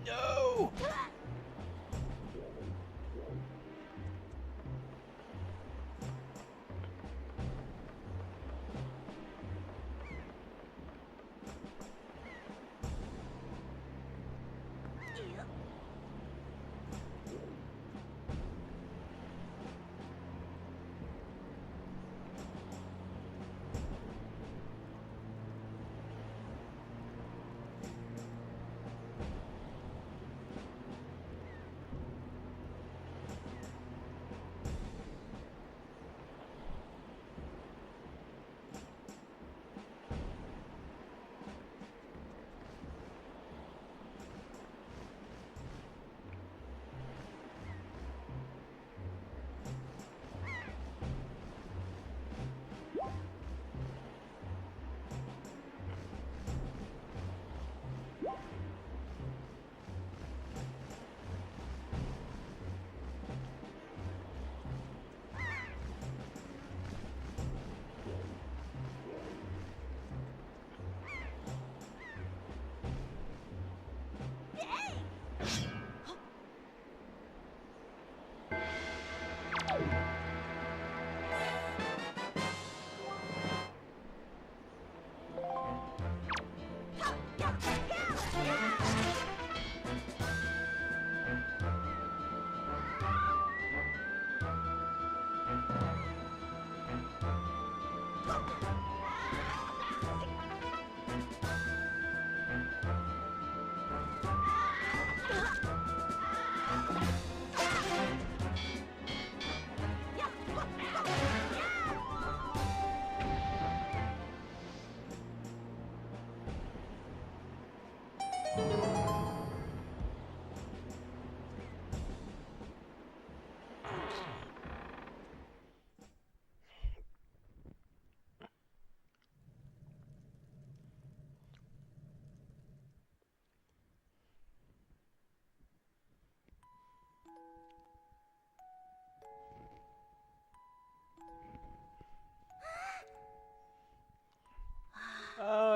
No!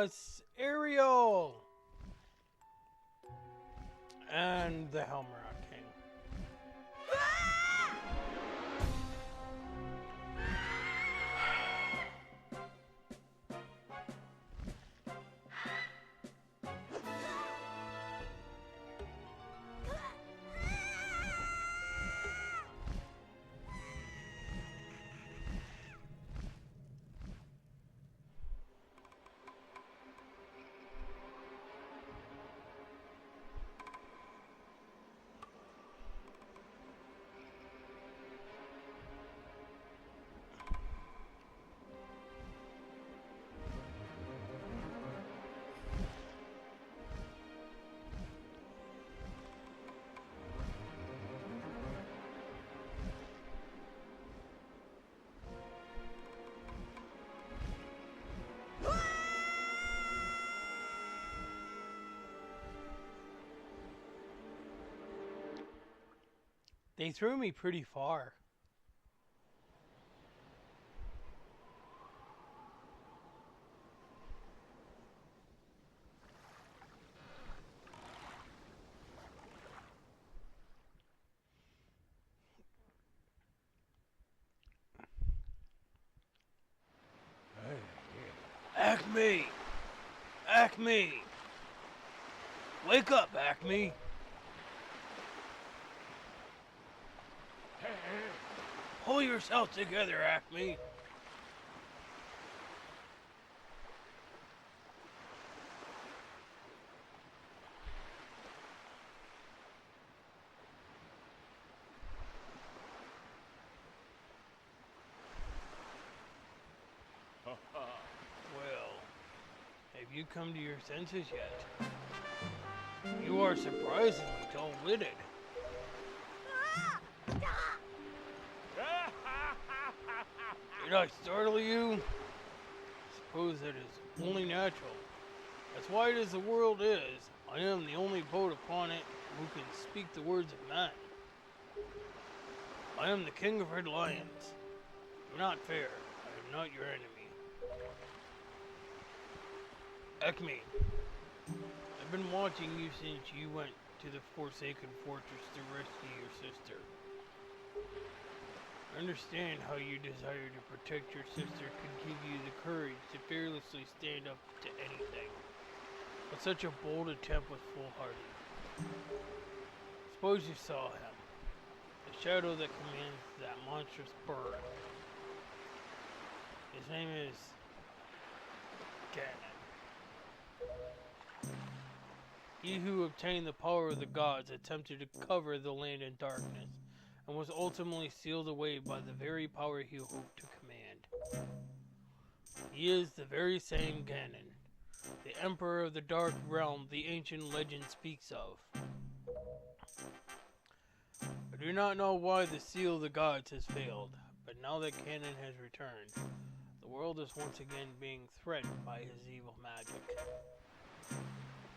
It's Ariel! And the Helmerot King. They threw me pretty far. Acme! Acme! Wake up, Acme! Pull yourself together, Acme! Well, have you come to your senses yet? You are surprisingly dull-witted. Did I startle you? Suppose that is only natural. As wide as the world is, I am the only boat upon it who can speak the words of man. I am the King of Red Lions. I'm not fair. I am not your enemy. Acme, I've been watching you since you went to the Forsaken Fortress to rescue your sister. I understand how your desire to protect your sister could give you the courage to fearlessly stand up to anything. But such a bold attempt was foolhardy. Suppose you saw him. The shadow that commands that monstrous bird. His name is Ganon. He who obtained the power of the gods attempted to cover the land in darkness, and was ultimately sealed away by the very power he hoped to command. He is the very same Ganon, the Emperor of the Dark Realm the ancient legend speaks of. I do not know why the seal of the gods has failed, but now that Ganon has returned, the world is once again being threatened by his evil magic.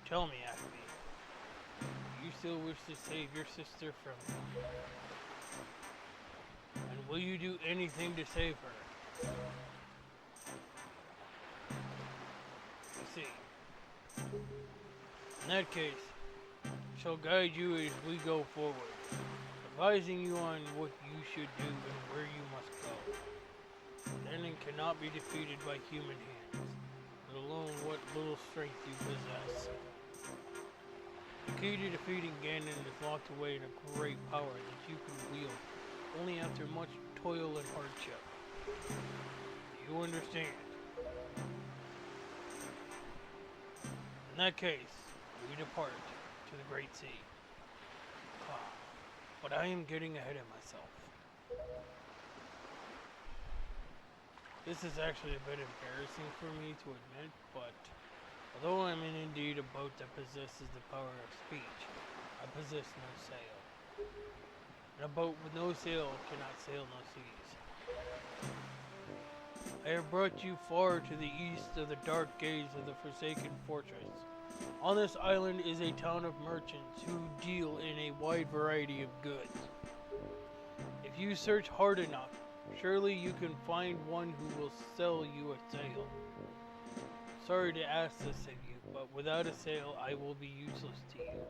Tell me, Acme, do you still wish to save your sister from me? And will you do anything to save her? You see, in that case, I shall guide you as we go forward, advising you on what you should do and where you must go. Ganon cannot be defeated by human hands, let alone what little strength you possess. The key to defeating Ganon is locked away in a great power that you can wield only after much toil and hardship. Do you understand? In that case, we depart to the Great Sea. But I am getting ahead of myself. This is actually a bit embarrassing for me to admit, but although I am indeed a boat that possesses the power of speech, I possess no sail. And a boat with no sail cannot sail no seas. I have brought you far to the east of the dark gaze of the Forsaken Fortress. On this island is a town of merchants who deal in a wide variety of goods. If you search hard enough, surely you can find one who will sell you a sail. Sorry to ask this of you, but without a sail, I will be useless to you.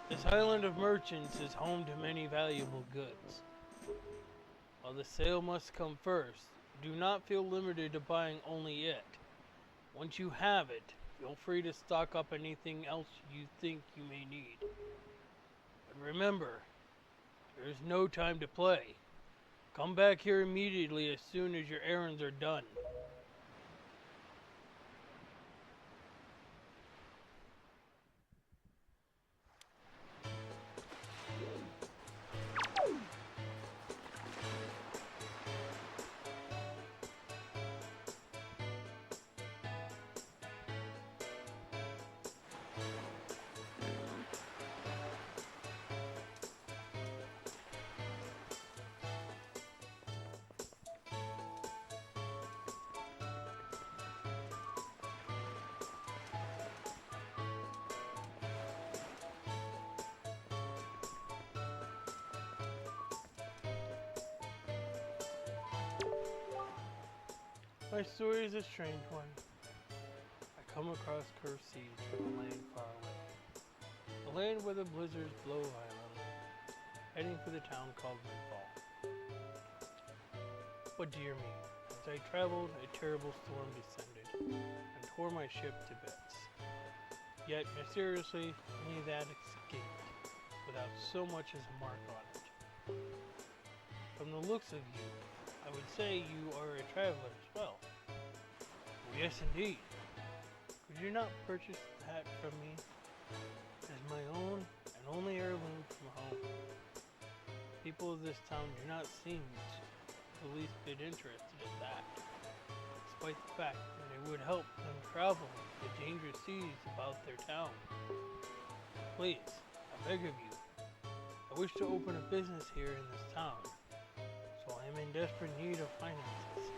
This island of merchants is home to many valuable goods. While the sail must come first, do not feel limited to buying only it. Once you have it, feel free to stock up anything else you think you may need. But remember, there is no time to play. Come back here immediately as soon as your errands are done. My story is a strange one. I come across cursed seeds from a land far away. A land where the blizzards blow violently, heading for the town called Windfall. But dear me, as I traveled, a terrible storm descended and tore my ship to bits. Yet, mysteriously, only that escaped, without so much as a mark on it. From the looks of you, I would say you are a traveler as well. Oh, yes, indeed. Could you not purchase that from me? It is my own and only heirloom from home. People of this town do not seem the least bit interested in that, despite the fact that it would help them travel the dangerous seas about their town. Please, I beg of you, I wish to open a business here in this town. So I am in desperate need of finances.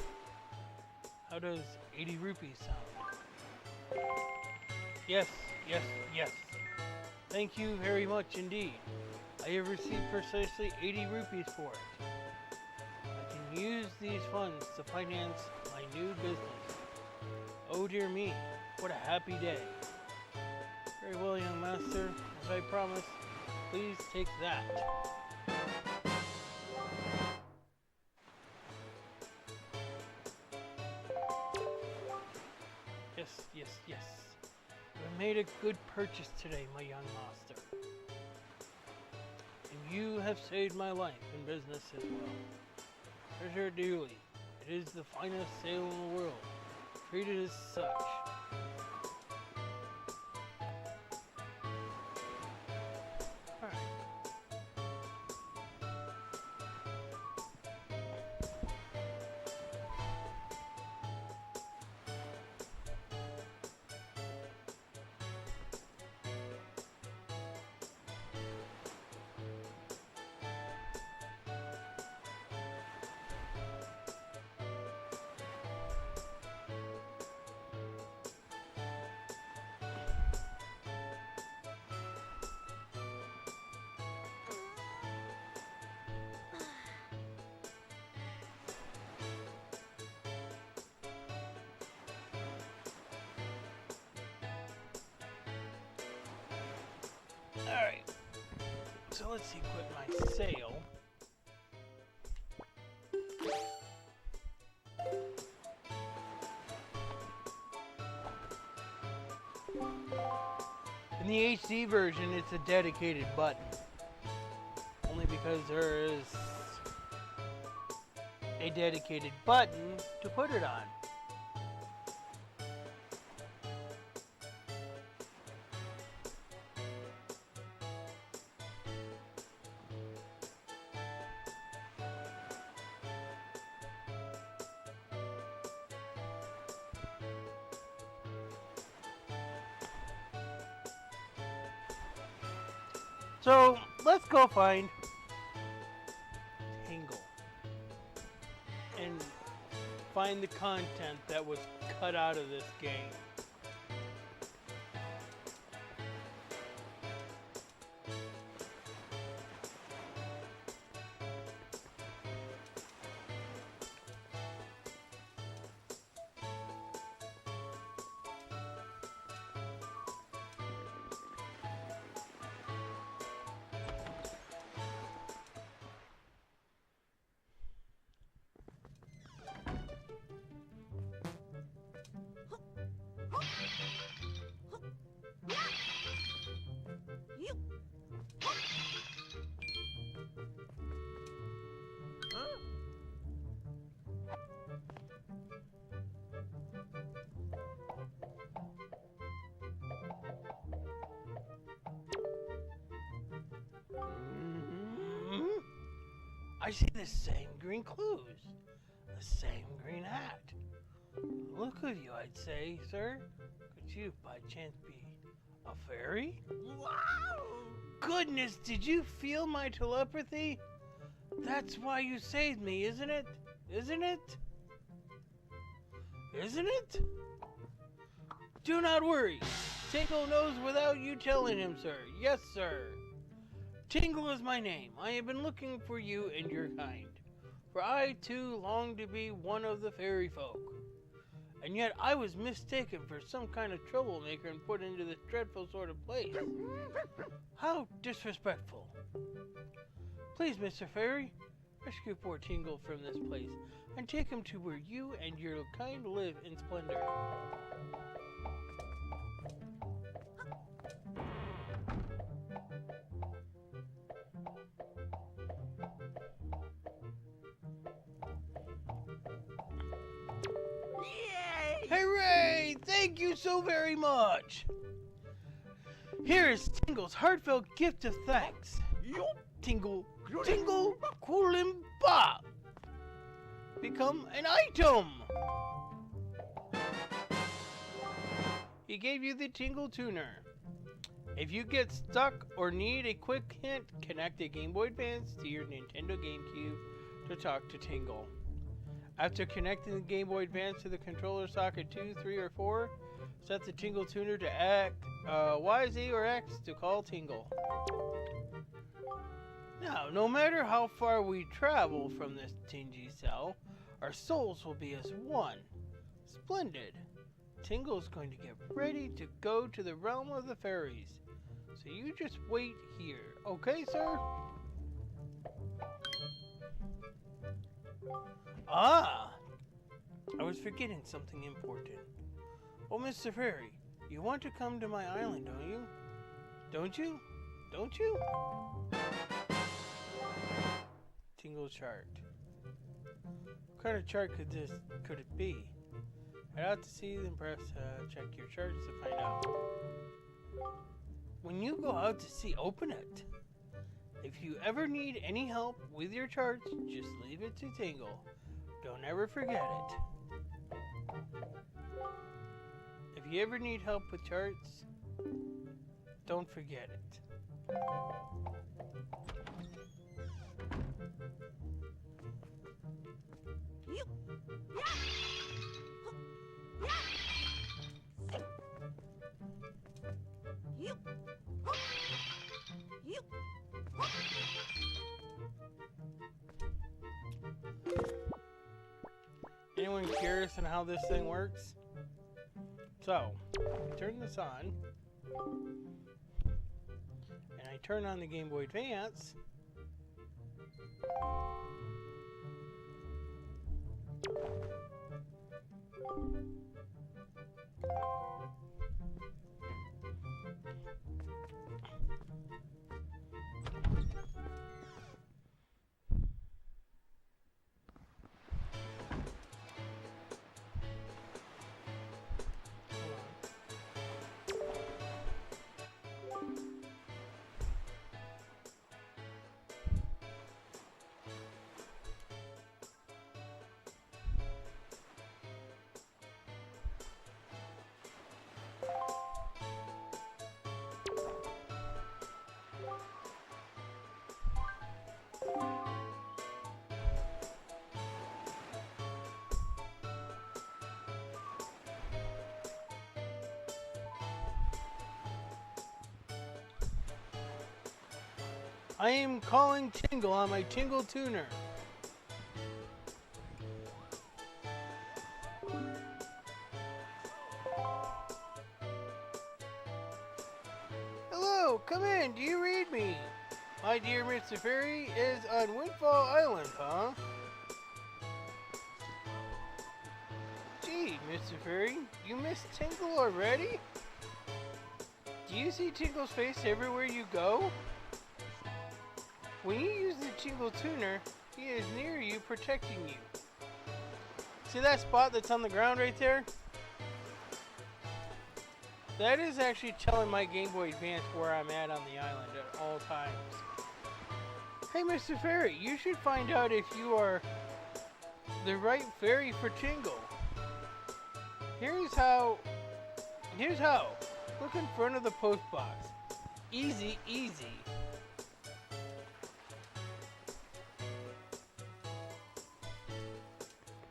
How does 80 rupees sound? Yes, yes, yes. Thank you very much indeed. I have received precisely 80 rupees for it. I can use these funds to finance my new business. Oh dear me, what a happy day. Very well, young master. As I promised, please take that. Yes, yes, yes. You made a good purchase today, my young master. And you have saved my life in business as well. Treasure it dearly. It is the finest sale in the world. Treat it as such. Alright, so let's equip my sail. In the HD version, it's a dedicated button. Only because there is a dedicated button to put it on. So, let's go find Tingle and find the content that was cut out of this game. I see the same green clues, the same green hat. Look at you, I'd say, sir. Could you, by chance, be a fairy? Wow! Goodness, did you feel my telepathy? That's why you saved me, isn't it? Isn't it? Isn't it? Do not worry. Tingle knows without you telling him, sir. Yes, sir. Tingle is my name. I have been looking for you and your kind. For I, too, long to be one of the fairy folk. And yet I was mistaken for some kind of troublemaker and put into this dreadful sort of place. How disrespectful. Please, Mr. Fairy, rescue poor Tingle from this place and take him to where you and your kind live in splendor. Hooray! Thank you so very much! Here is Tingle's heartfelt gift of thanks. Tingle, Tingle, Kulimba! Become an item! He gave you the Tingle Tuner. If you get stuck or need a quick hint, connect a Game Boy Advance to your Nintendo GameCube to talk to Tingle. After connecting the Game Boy Advance to the controller socket 2, 3, or 4, set the Tingle Tuner to act Y, Z, or X to call Tingle. Now, no matter how far we travel from this dingy cell, our souls will be as one. Splendid. Tingle's going to get ready to go to the realm of the fairies. So you just wait here, okay, sir? Ah! I was forgetting something important. Oh, Mr. Fairy, you want to come to my island, don't you? Don't you? Don't you? Tingle chart. What kind of chart could it be? Head out to sea, then press check your charts to find out. When you go out to sea, open it. If you ever need any help with your charts, just leave it to Tingle. Don't ever forget it. If you ever need help with charts, don't forget it. Anyone curious on how this thing works? So, I turn this on, and I turn on the Game Boy Advance. I am calling Tingle on my Tingle Tuner. Hello, come in. Do you read me? My dear Mr. Fairy is on Windfall Island, huh? Gee, Mr. Fairy, you missed Tingle already? Do you see Tingle's face everywhere you go? When you use the Tingle Tuner, he is near you, protecting you. See that spot that's on the ground right there? That is actually telling my Game Boy Advance where I'm at on the island at all times. Hey, Mr. Fairy, you should find out if you are the right fairy for Tingle. Here's how. Look in front of the post box. Easy, easy.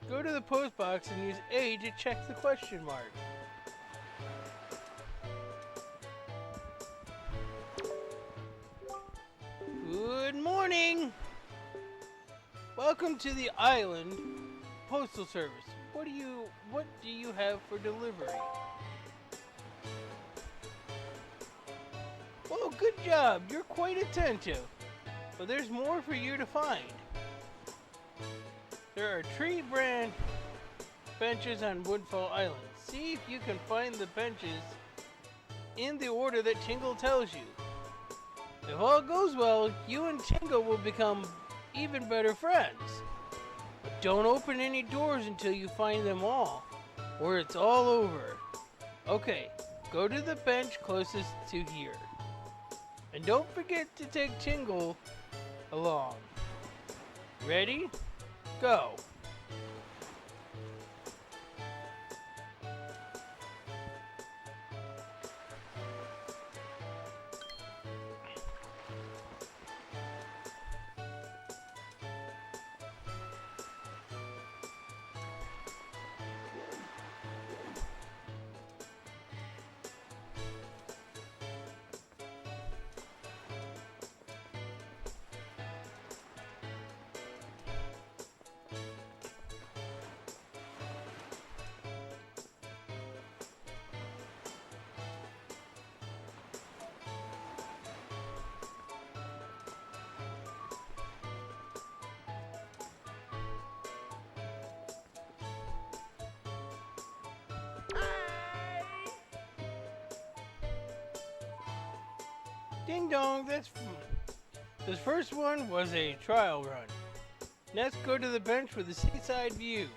Go to the post box and use A to check the question mark. Good morning! Welcome to the island postal service. What do you have for delivery? Oh, good job! You're quite attentive. But there's more for you to find. There are tree brand benches on Woodfall Island. See if you can find the benches in the order that Tingle tells you. If all goes well, you and Tingle will become even better friends. But don't open any doors until you find them all, or it's all over. Okay, go to the bench closest to here. And don't forget to take Tingle along. Ready? Go. Ding dong, this first one was a trial run. Let's go to the bench with the seaside view.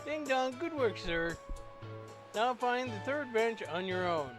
Ding dong, good work, sir. Now find the third bench on your own.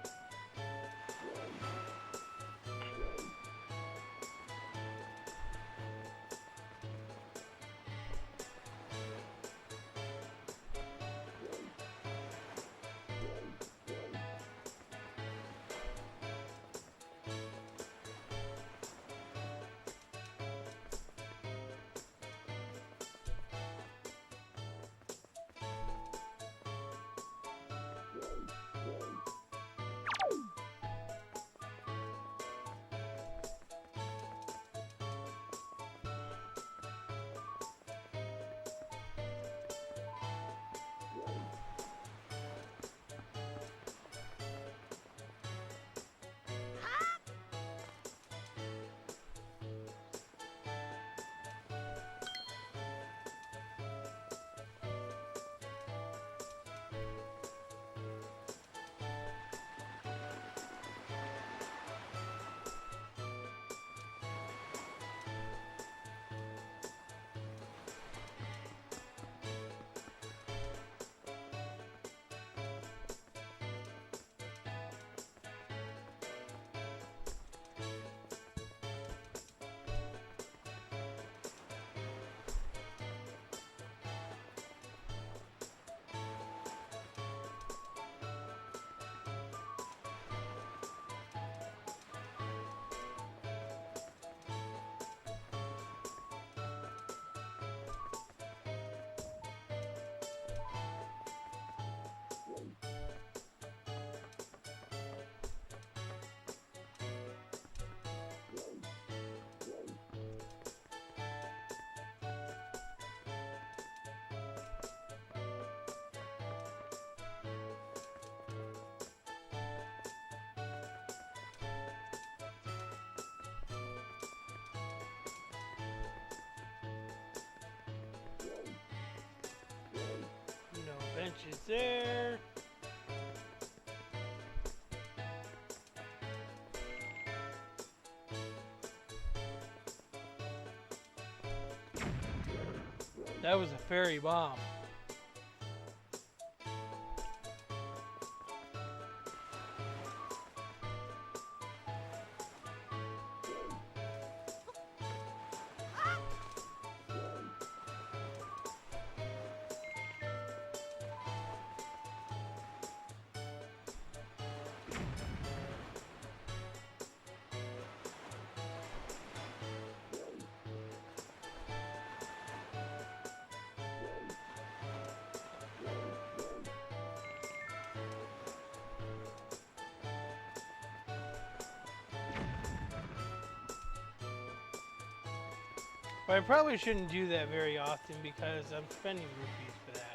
Bench is there. That was a fairy bomb. But I probably shouldn't do that very often because I'm spending rupees for that.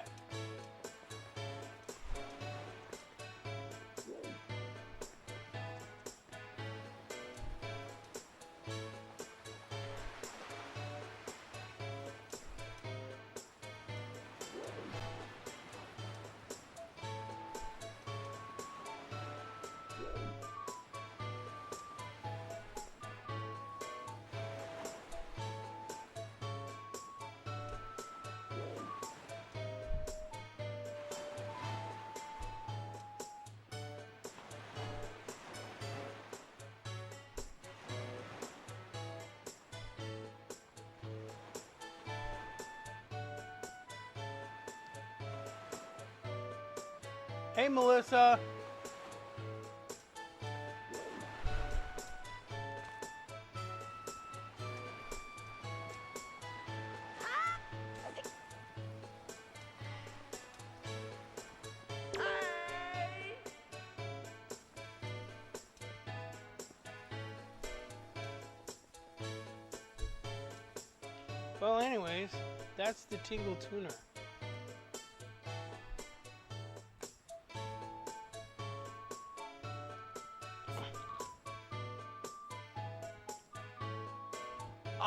Hey, Melissa. Well, anyways, that's the Tingle Tuner.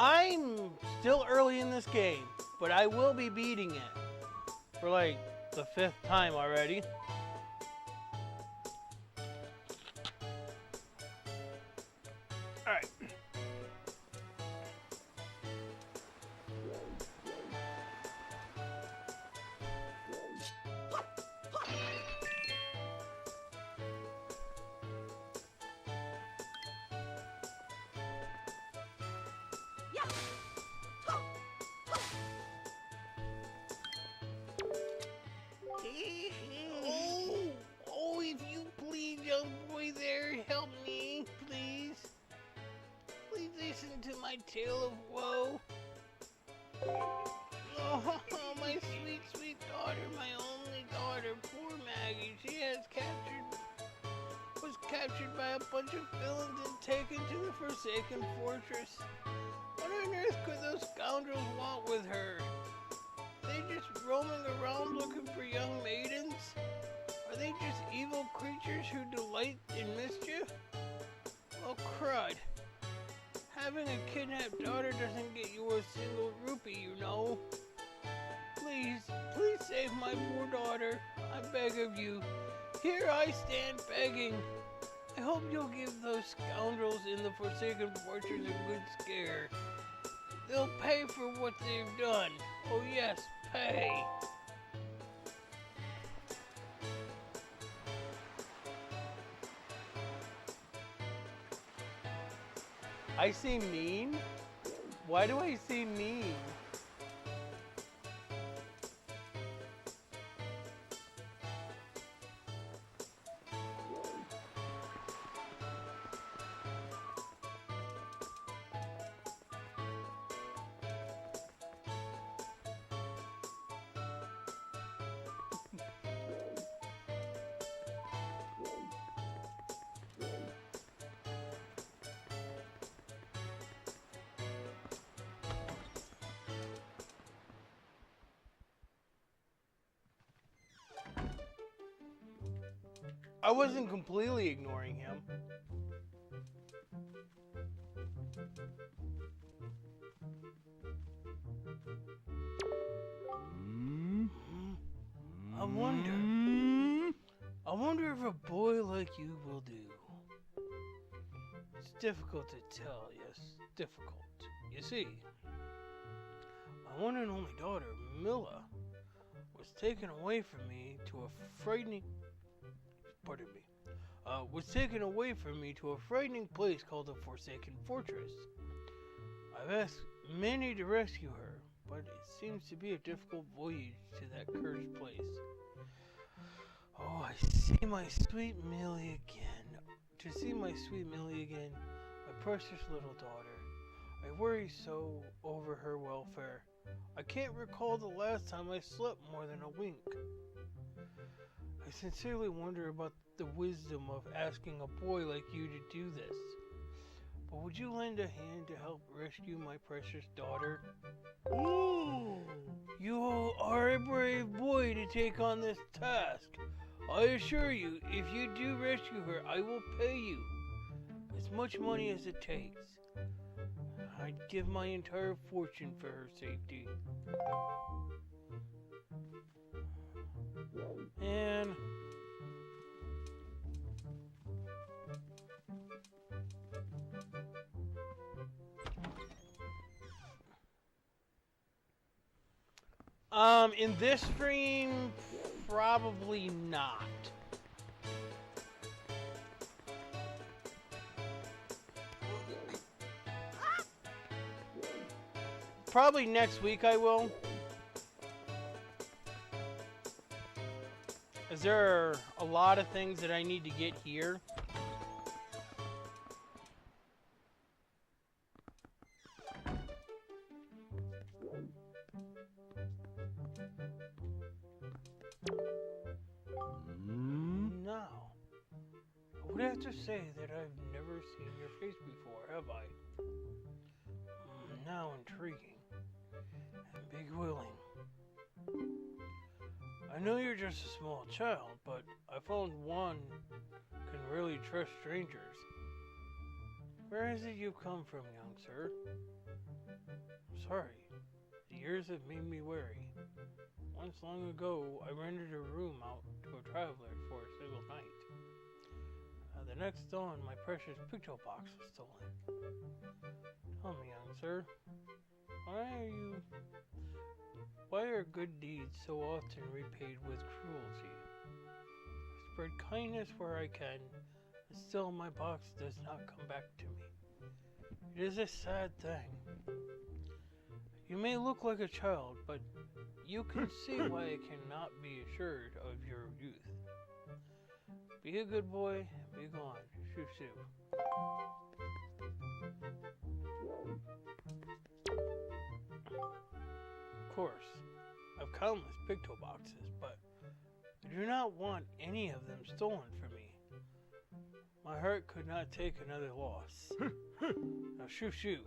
I'm still early in this game, but I will be beating it for like the 5th time already. Alright. Oh, if you please, young boy there, help me, please. Please listen to my tale of woe. Oh, my sweet, sweet daughter, my only daughter, poor Maggie. She was captured by a bunch of villains and taken to the Forsaken Fortress. What on earth could those scoundrels want with her? Are they just roaming around looking for young maidens? Are they just evil creatures who delight in mischief? Well, crud. Having a kidnapped daughter doesn't get you a single rupee, you know. Please, please save my poor daughter. I beg of you. Here I stand begging. I hope you'll give those scoundrels in the Forsaken Fortress a good scare. They'll pay for what they've done. Oh yes, pay. I see mean? Why do I see mean? I wasn't completely ignoring him. I wonder if a boy like you will do. It's difficult to tell, yes, difficult. You see, my one and only daughter, Milla, was taken away from me to a frightening place called the Forsaken Fortress. I've asked many to rescue her, but it seems to be a difficult voyage to that cursed place. Oh, I see my sweet Millie again. To see my sweet Millie again, my precious little daughter. I worry so over her welfare. I can't recall the last time I slept more than a wink. I sincerely wonder about the wisdom of asking a boy like you to do this. But would you lend a hand to help rescue my precious daughter? Ooh, you are a brave boy to take on this task. I assure you, if you do rescue her, I will pay you as much money as it takes. I'd give my entire fortune for her safety. And in this stream, probably not. Probably next week I will. Is there a lot of things that I need to get here? No. I would have to say that I've never seen your face before, have I? Now intriguing and big willing. I know you're just a small child, but I found one can really trust strangers. Where is it you've come from, young sir? I'm sorry. The years have made me wary. Once long ago, I rented a room out to a traveler for a single night. The next dawn, my precious picture box was stolen. Tell me, young sir, why are good deeds so often repaid with cruelty? I spread kindness where I can, and still my box does not come back to me. It is a sad thing. You may look like a child, but you can see why I cannot be assured of your youth. Be a good boy, be gone. Shoo shoo. Of course, I've countless picto boxes, but I do not want any of them stolen from me. My heart could not take another loss. Now shoo shoo.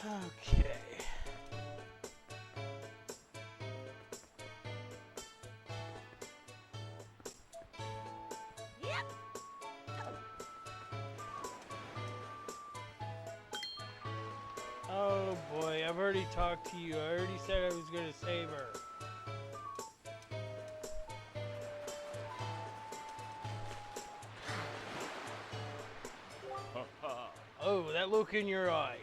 Okay. Yep. Oh boy, I've already talked to you. I already said I was gonna save her. Oh, that look in your eye.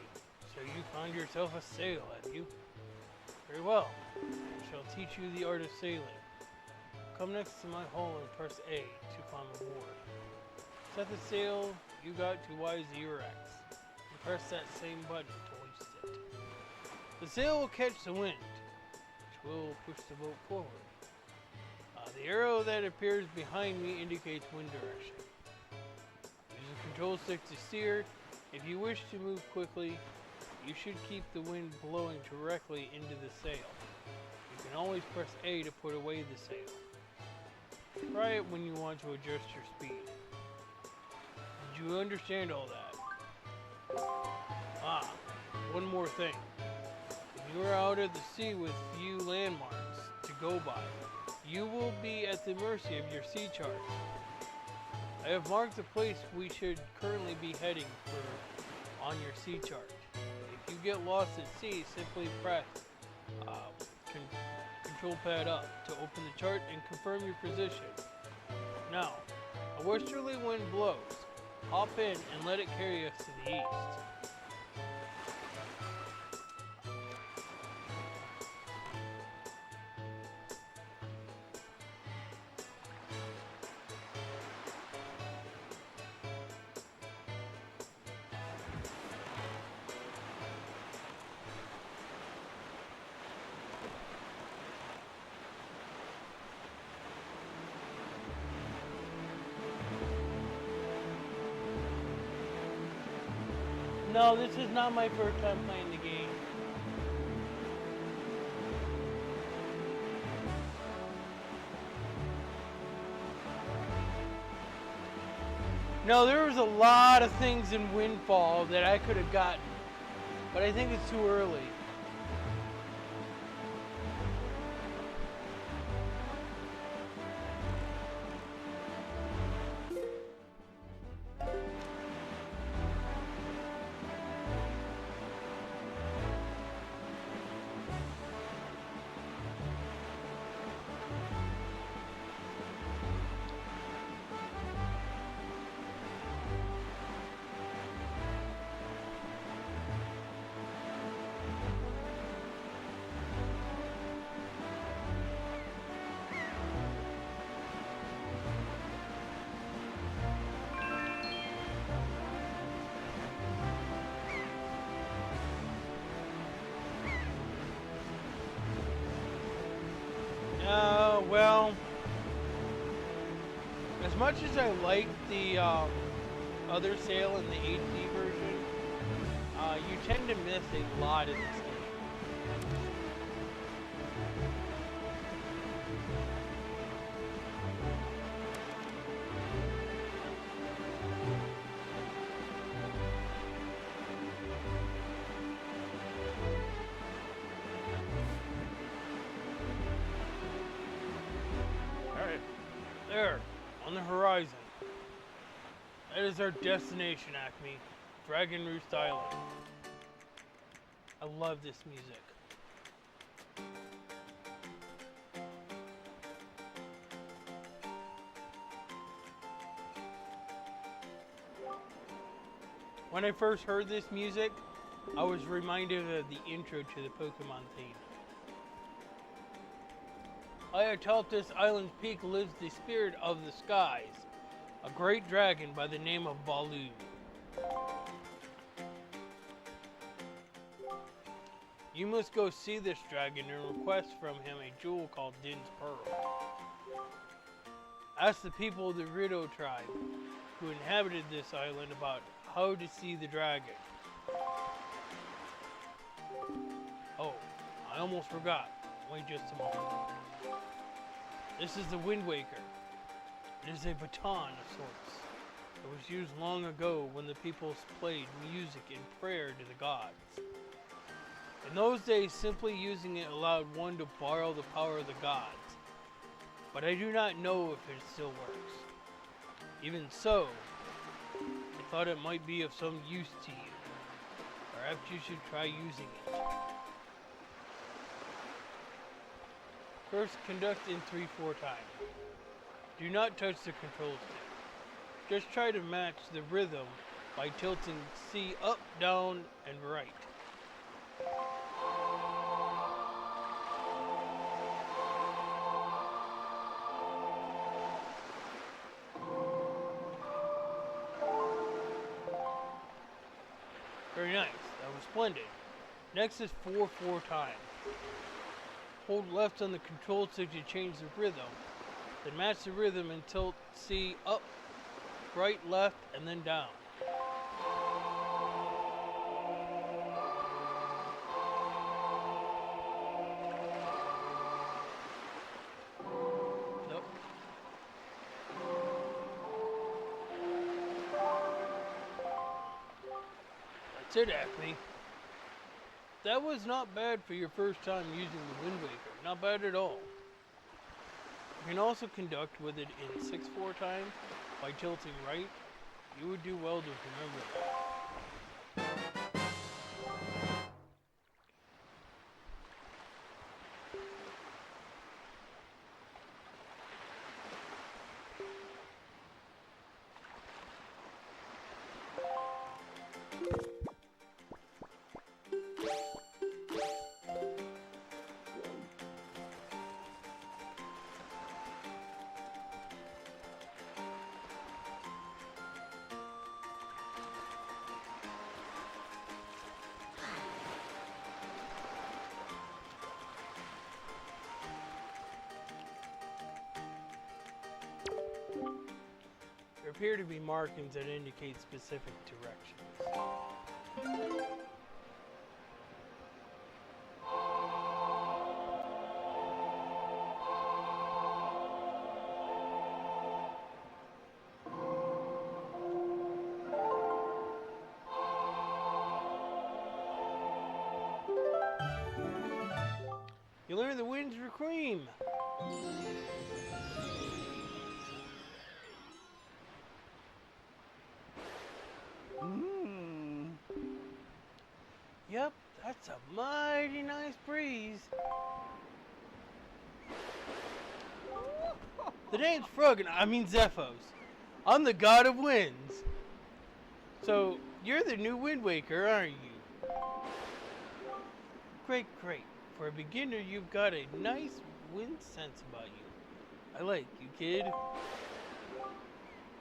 So you found yourself a sail, have you? Very well. I shall teach you the art of sailing. Come next to my hull and press A to climb aboard. Set the sail you got to Y0X and press that same button to hoist it. The sail will catch the wind, which will push the boat forward. The arrow that appears behind me indicates wind direction. Use the control stick to steer. If you wish to move quickly, you should keep the wind blowing directly into the sail. You can always press A to put away the sail. Try it when you want to adjust your speed. Did you understand all that? One more thing. When you are out at the sea with few landmarks to go by, you will be at the mercy of your sea chart. I have marked the place we should currently be heading for on your sea chart. If you get lost at sea, simply press control pad up to open the chart and confirm your position. Now, a westerly wind blows. Hop in and let it carry us to the east. No, this is not my first time playing the game. No, there was a lot of things in Windfall that I could have gotten, but I think it's too early. Well, as much as I like the other sail in the HD version, you tend to miss a lot in this game. horizon. That is our destination, Acme. Dragon Roost Island. I love this music. When I first heard this music, I was reminded of the intro to the Pokemon theme. Atop this island's peak lives the spirit of the skies, a great dragon by the name of Baloo. You must go see this dragon and request from him a jewel called Din's Pearl. Ask the people of the Rido tribe, who inhabited this island, about how to see the dragon. Oh, I almost forgot. Wait just a moment. This is the Wind Waker. It is a baton of sorts. It was used long ago when the people played music in prayer to the gods. In those days, simply using it allowed one to borrow the power of the gods. But I do not know if it still works. Even so, I thought it might be of some use to you. Perhaps you should try using it. First, conduct in 3/4 time. Do not touch the control stick. Just try to match the rhythm by tilting C up, down, and right. Very nice. That was splendid. Next is 4/4 time. Hold left on the control stick to change the rhythm. Then match the rhythm and tilt C up, right, left, and then down. Nope. That's it, Acme. That was not bad for your first time using the Wind Waker. Not bad at all. You can also conduct with it in 6/4 time by tilting right. You would do well to remember that. There appear to be markings that indicate specific directions. You learn the wind's cream. Yep, that's a mighty nice breeze. The name's Froggen, I mean Zephos. I'm the god of winds. So, you're the new Wind Waker, aren't you? Great, great. For a beginner, you've got a nice wind sense about you. I like you, kid.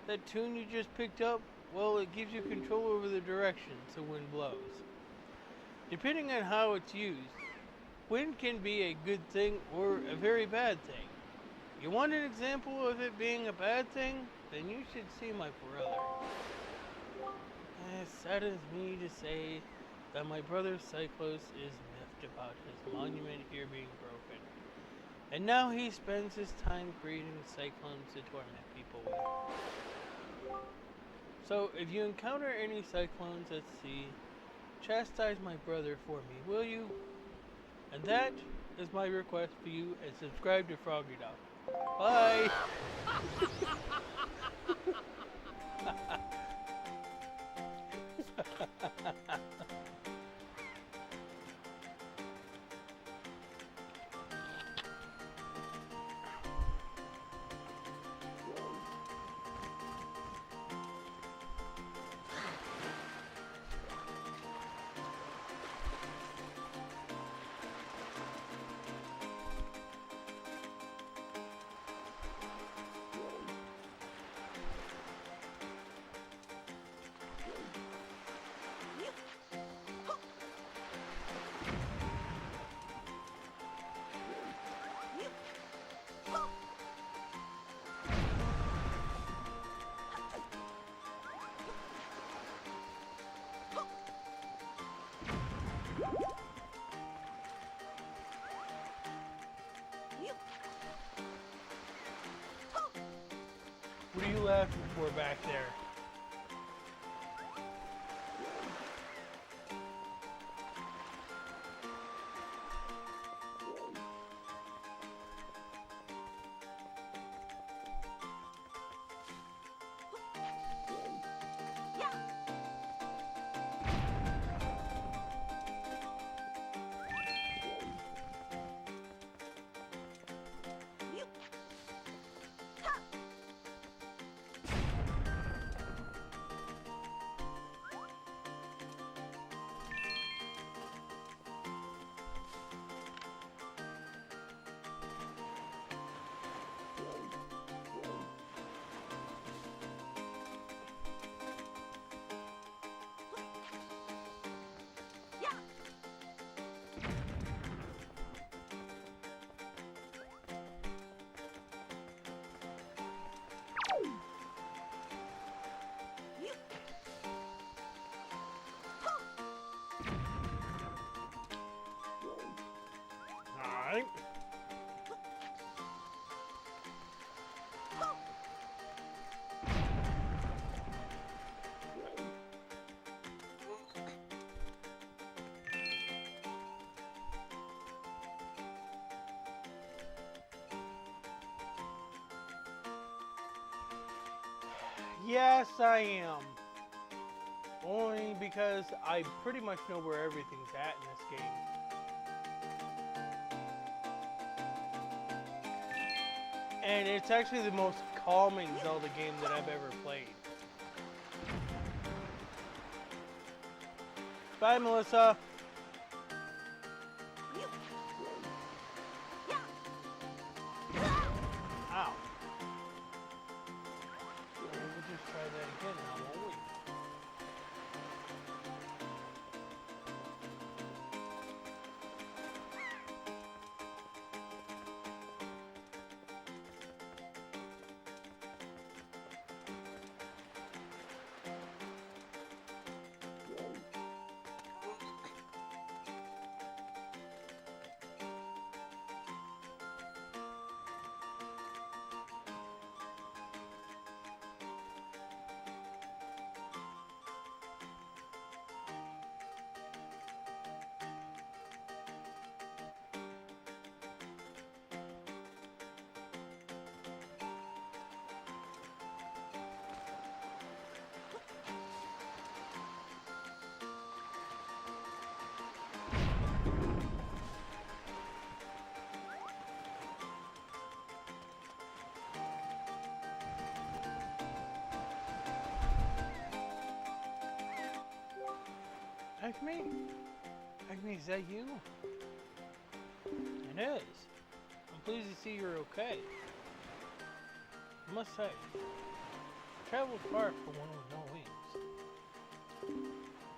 That tune you just picked up, well, it gives you control over the directions the wind blows. Depending on how it's used, wind can be a good thing or a very bad thing. You want an example of it being a bad thing? Then you should see my brother. It saddens me to say that my brother Cyclos is miffed about his monument here being broken. And now he spends his time creating cyclones to torment people with. So if you encounter any cyclones at sea, chastise my brother for me, will you? And that is my request for you, and subscribe to Froggy Dog. Bye! What are you laughing for back there? Alright. Yes, I am. Only because I pretty much know where everything's at in this game. And it's actually the most calming Zelda game that I've ever played. Bye, Melissa. Ow. We'll just try that again now, won't we? Acme? Acme, is that you? It is. I'm pleased to see you're okay. I must say, traveled far for one with no wings.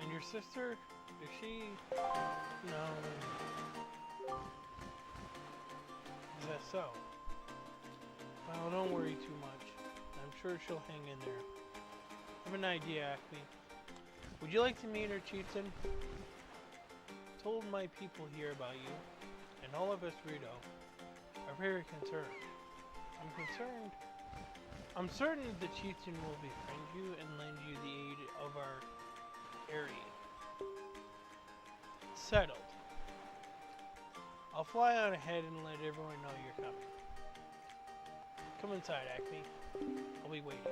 And your sister, is she... No. Is that so? Well, don't worry too much. I'm sure she'll hang in there. I have an idea, Acme. Would you like to meet her, chieftain? Told my people here about you, and all of us Rito are very concerned. I'm certain the chieftain will befriend you and lend you the aid of our Ariel. Settled. I'll fly on ahead and let everyone know you're coming. Come inside, Acme. I'll be waiting.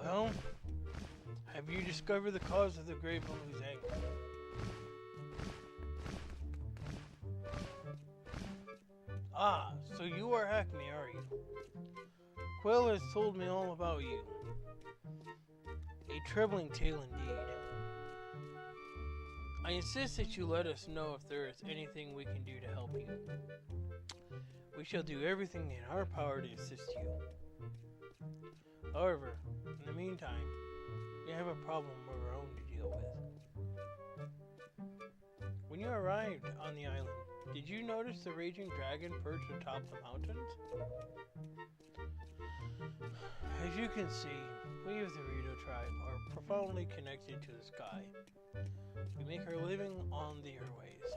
Well, have you discovered the cause of the Grey Baloo's anger? Ah, so you are Acme, are you? Quill has told me all about you. A troubling tale indeed. I insist that you let us know if there is anything we can do to help you. We shall do everything in our power to assist you. However, in the meantime, we have a problem of our own to deal with. When you arrived on the island, did you notice the raging dragon perched atop the mountains? As you can see, we of the Rito tribe are profoundly connected to the sky. We make our living on the airways.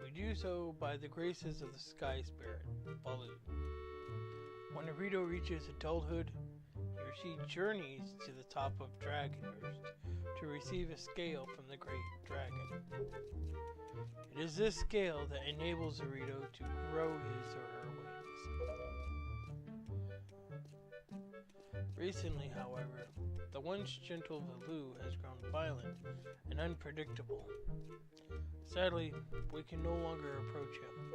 We do so by the graces of the sky spirit, Baloo. When a Rito reaches adulthood, he or she journeys to the top of Dragonverse to receive a scale from the Great Dragon. It is this scale that enables the Rito to grow his or her wings. Recently, however, the once gentle Baloo has grown violent and unpredictable. Sadly, we can no longer approach him.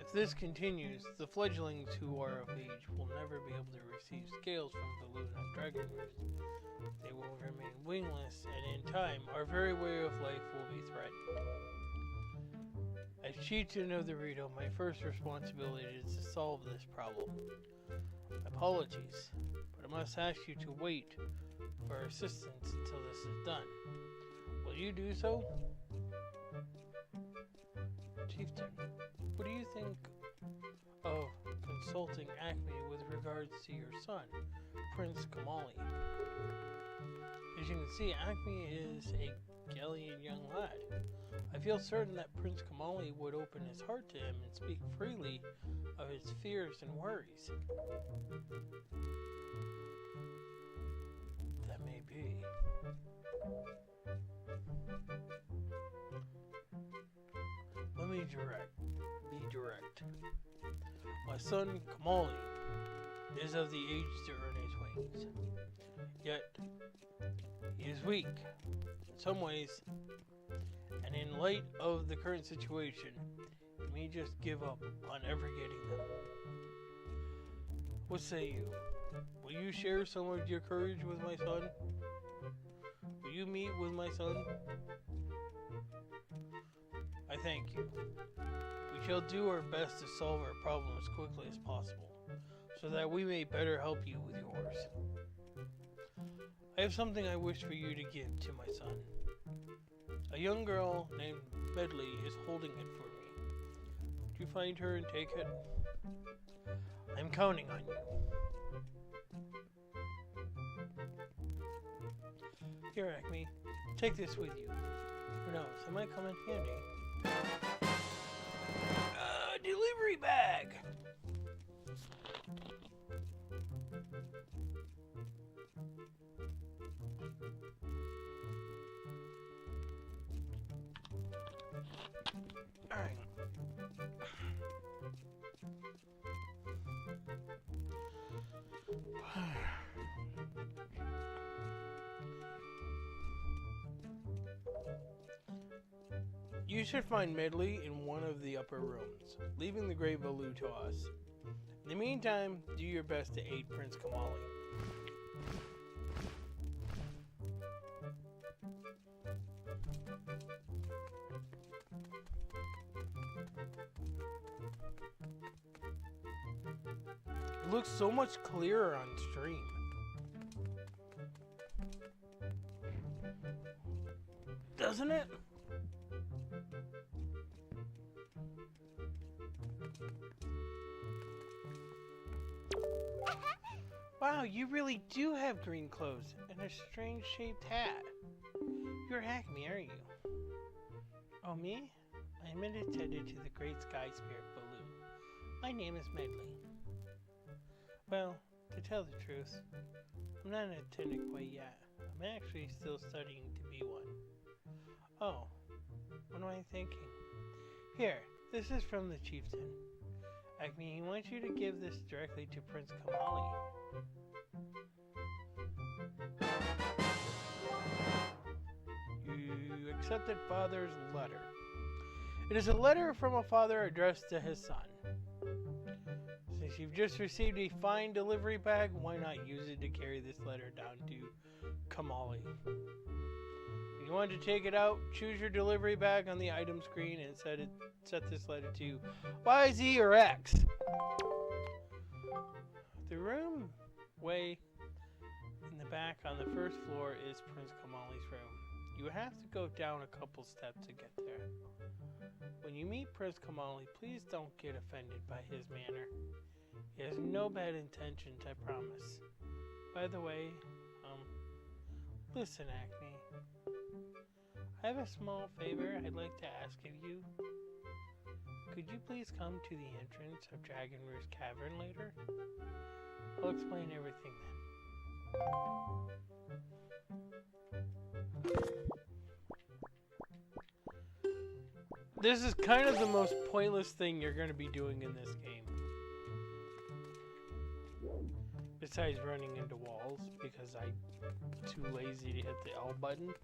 If this continues, the fledglings who are of age will never be able to receive scales from Baloo and Dragonverse. They will remain wingless, and in time, our very way of life will be threatened. As chieftain of the Rito, my first responsibility is to solve this problem. Apologies, but I must ask you to wait for assistance until this is done. Will you do so? Chieftain, what do you think of consulting Acme with regards to your son, Prince Kamali? As you can see, Acme is a gallant young lad. I feel certain that Prince Kamali would open his heart to him and speak freely of his fears and worries. That may be. Let me be direct. My son Kamali is of the age to earn his wings. Yet, he is weak in some ways, and in light of the current situation, he may just give up on ever getting them. What say you? Will you share some of your courage with my son? Will you meet with my son? I thank you. We shall do our best to solve our problem as quickly as possible, so that we may better help you with yours. I have something I wish for you to give to my son. A young girl named Medley is holding it for me. Would you find her and take it? I'm counting on you. Here, Acme, take this with you. Who knows, it might come in handy. Delivery bag! Alright. You should find Medley in one of the upper rooms, leaving the Grey Baloo to us. In the meantime, do your best to aid Prince Kamali. It looks so much clearer on stream. doesn't it? Wow, you really do have green clothes and a strange shaped hat. You're Acme, aren't you? Oh, me? I'm an attendant to the great sky spirit Baloo. My name is Medley. Well, to tell the truth, I'm not an attendant quite yet. I'm actually still studying to be one. Oh, what am I thinking? Here, this is from the chieftain. Acme, he wants you to give this directly to Prince Kamali. You accepted father's letter. It is a letter from a father addressed to his son. Since you've just received a fine delivery bag, why not use it to carry this letter down to Kamali? When you want to take it out, choose your delivery bag on the item screen and set this letter to Y, Z, or X. The room way in the back on the first floor is Prince Kamali's room. You have to go down a couple steps to get there. When you meet Prince Kamali, please don't get offended by his manner. He has no bad intentions, I promise. By the way, listen, Acme. I have a small favor I'd like to ask of you. Could you please come to the entrance of Dragon Roost Cavern later? I'll explain everything then. This is kind of the most pointless thing you're going to be doing in this game. Besides running into walls, because I'm too lazy to hit the L button.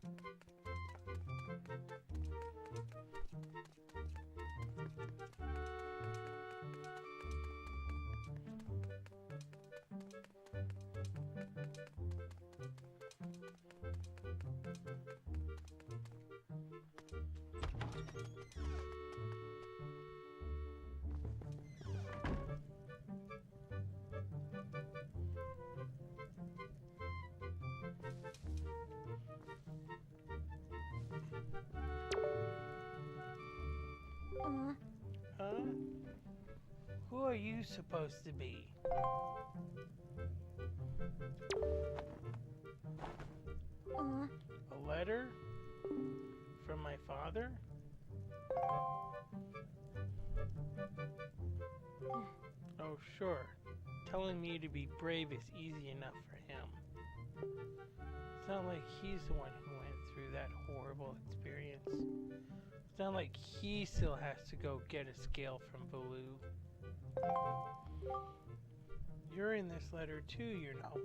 Huh? Who are you supposed to be? A letter? From my father? Oh, sure. Telling me to be brave is easy enough for him. It's not like he's the one who went through that horrible experience. It's not like he still has to go get a scale from Baloo. You're in this letter too, you know.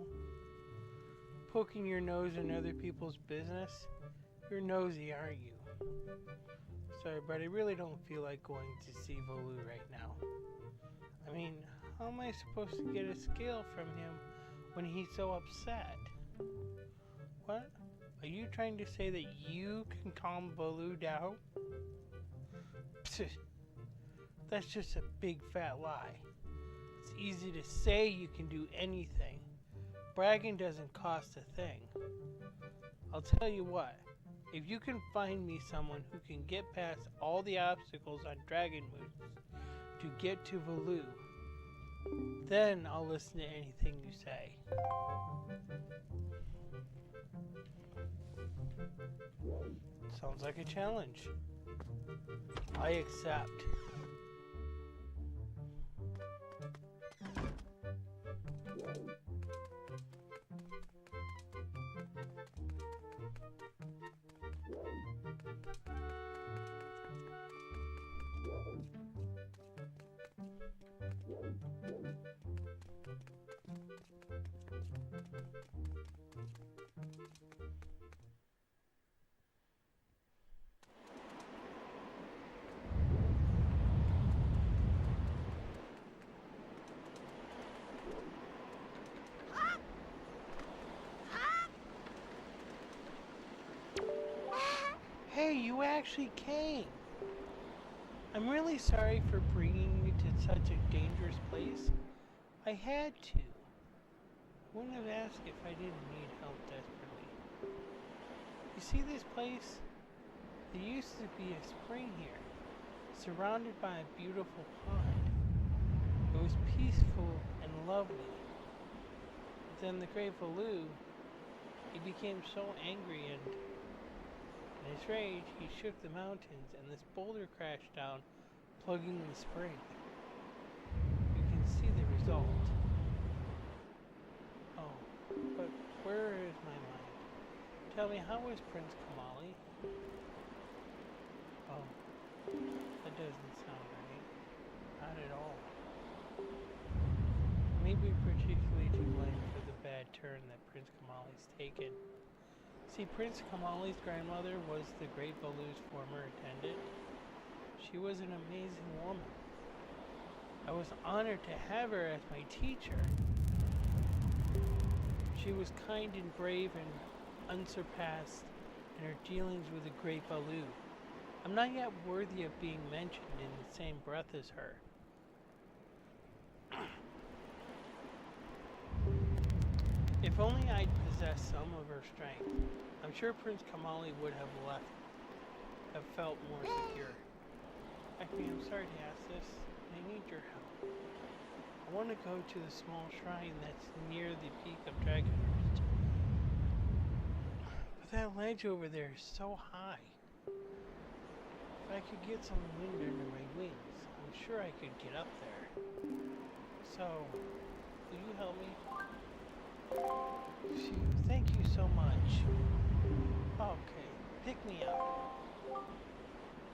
Poking your nose in other people's business. You're nosy, aren't you? Sorry, but I really don't feel like going to see Baloo right now. I mean, how am I supposed to get a scale from him when he's so upset? What? Are you trying to say that you can calm Baloo down? Psst. That's just a big fat lie. It's easy to say you can do anything. Bragging doesn't cost a thing. I'll tell you what. If you can find me someone who can get past all the obstacles on Dragon Moons to get to Baloo, then I'll listen to anything you say. Sounds like a challenge. I accept. Hey, you actually came. I'm really sorry for bringing you to such a dangerous place. I had to. I wouldn't have asked if I didn't need help desperately. You see this place? There used to be a spring here, surrounded by a beautiful pond. It was peaceful and lovely. But then the great Baloo, he became so angry, and in his rage he shook the mountains and this boulder crashed down, plugging the spring. You can see the result. Oh, but where is my mind? Tell me, how is Prince Kamali? Oh, that doesn't sound right. Not at all. Maybe particularly to blame for the bad turn that Prince Kamali's taken. See, Prince Kamali's grandmother was the great Baloo's former attendant. She was an amazing woman. I was honored to have her as my teacher. She was kind and brave and unsurpassed in her dealings with the great Baloo. I'm not yet worthy of being mentioned in the same breath as her. If only I'd possessed some of her strength, I'm sure Prince Kamali would have felt more secure. Acme, I'm sorry to ask this. I need your help. I want to go to the small shrine that's near the peak of Dragonroost. But that ledge over there is so high. If I could get some wind under my wings, I'm sure I could get up there. So, will you help me? Phew, thank you so much. Okay, pick me up.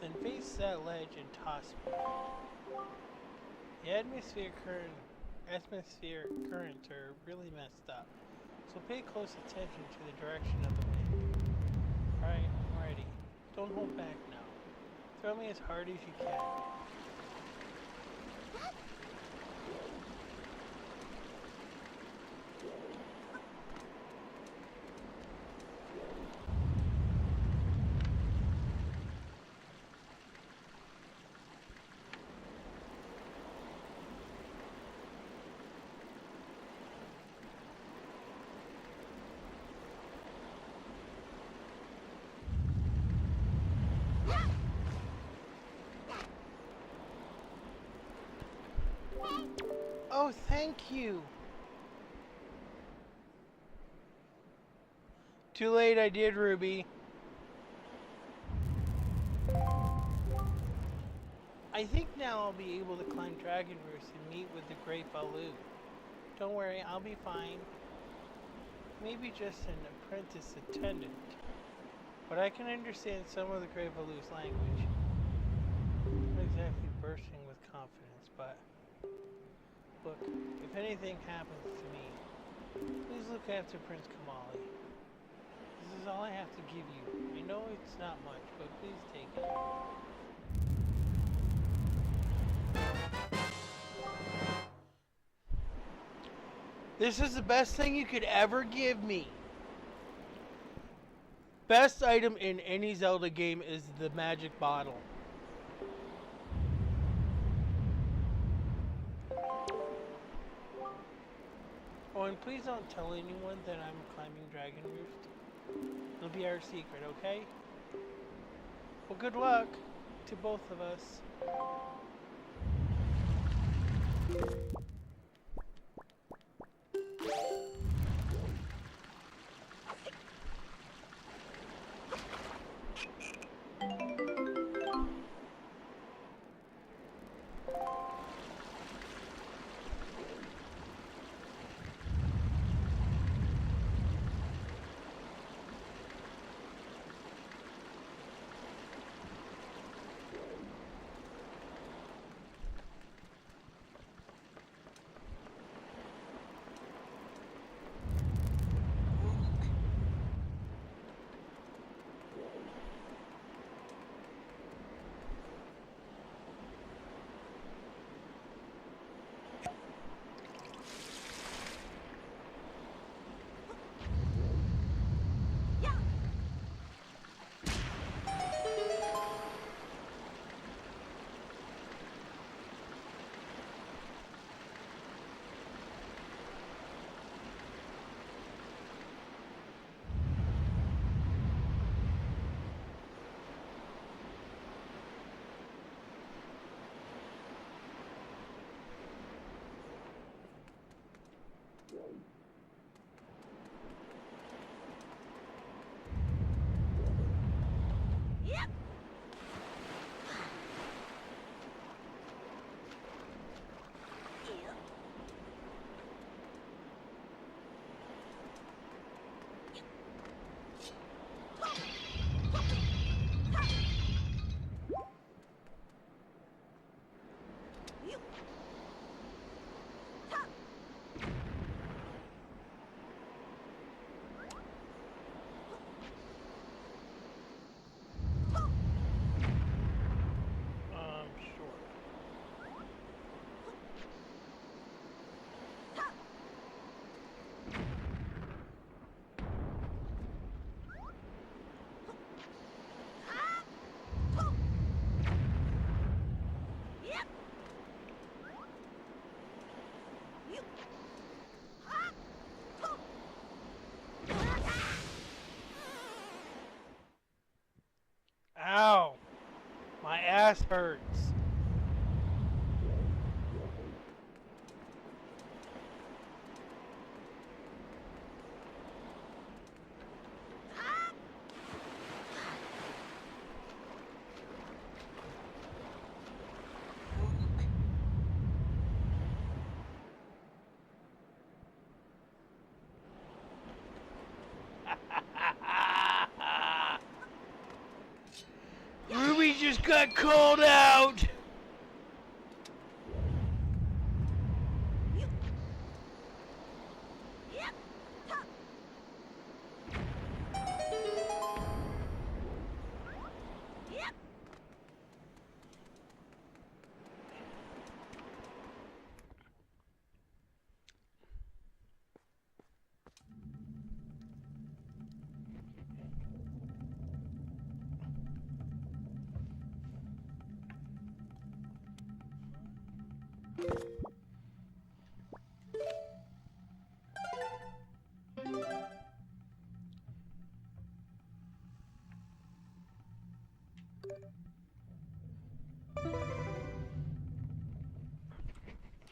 Then face that ledge and toss me. The atmosphere currents are really messed up, so pay close attention to the direction of the wind. Alright, I'm ready. Don't hold back now. Throw me as hard as you can. Oh, thank you! Too late, I did, Ruby. I think now I'll be able to climb Dragonroost and meet with the great Baloo. Don't worry, I'll be fine. Maybe just an apprentice attendant. But I can understand some of the great Baloo's language. Not exactly bursting with confidence, but... Look, if anything happens to me, please look after Prince Kamali. This is all I have to give you. I know it's not much, but please take it. This is the best thing you could ever give me. Best item in any Zelda game is the magic bottle. Oh, and please don't tell anyone that I'm climbing Dragonroost. It'll be our secret, okay? Well, good luck to both of us. ass hurts. Ruby just got called out.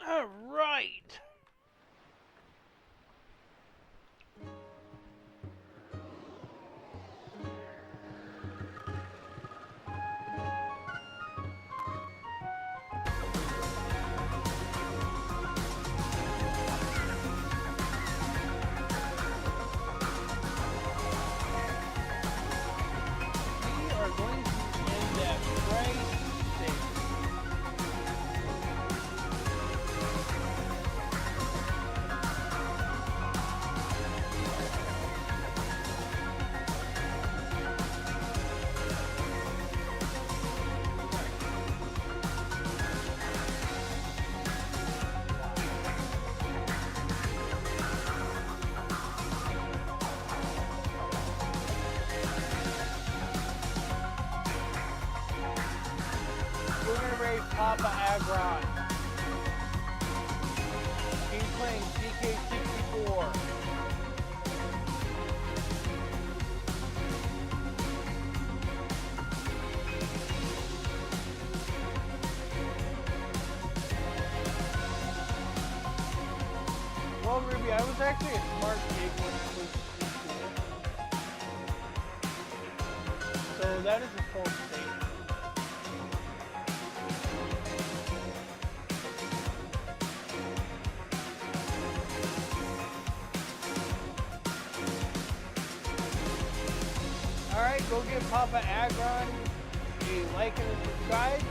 All right. We are going to end that right there. We're gonna raise Papa Agron. He's playing DK64. Well, Ruby, I was actually a smart kid when it was in school. So that is a full statement. Alright, go give Papa Agron a like and a subscribe.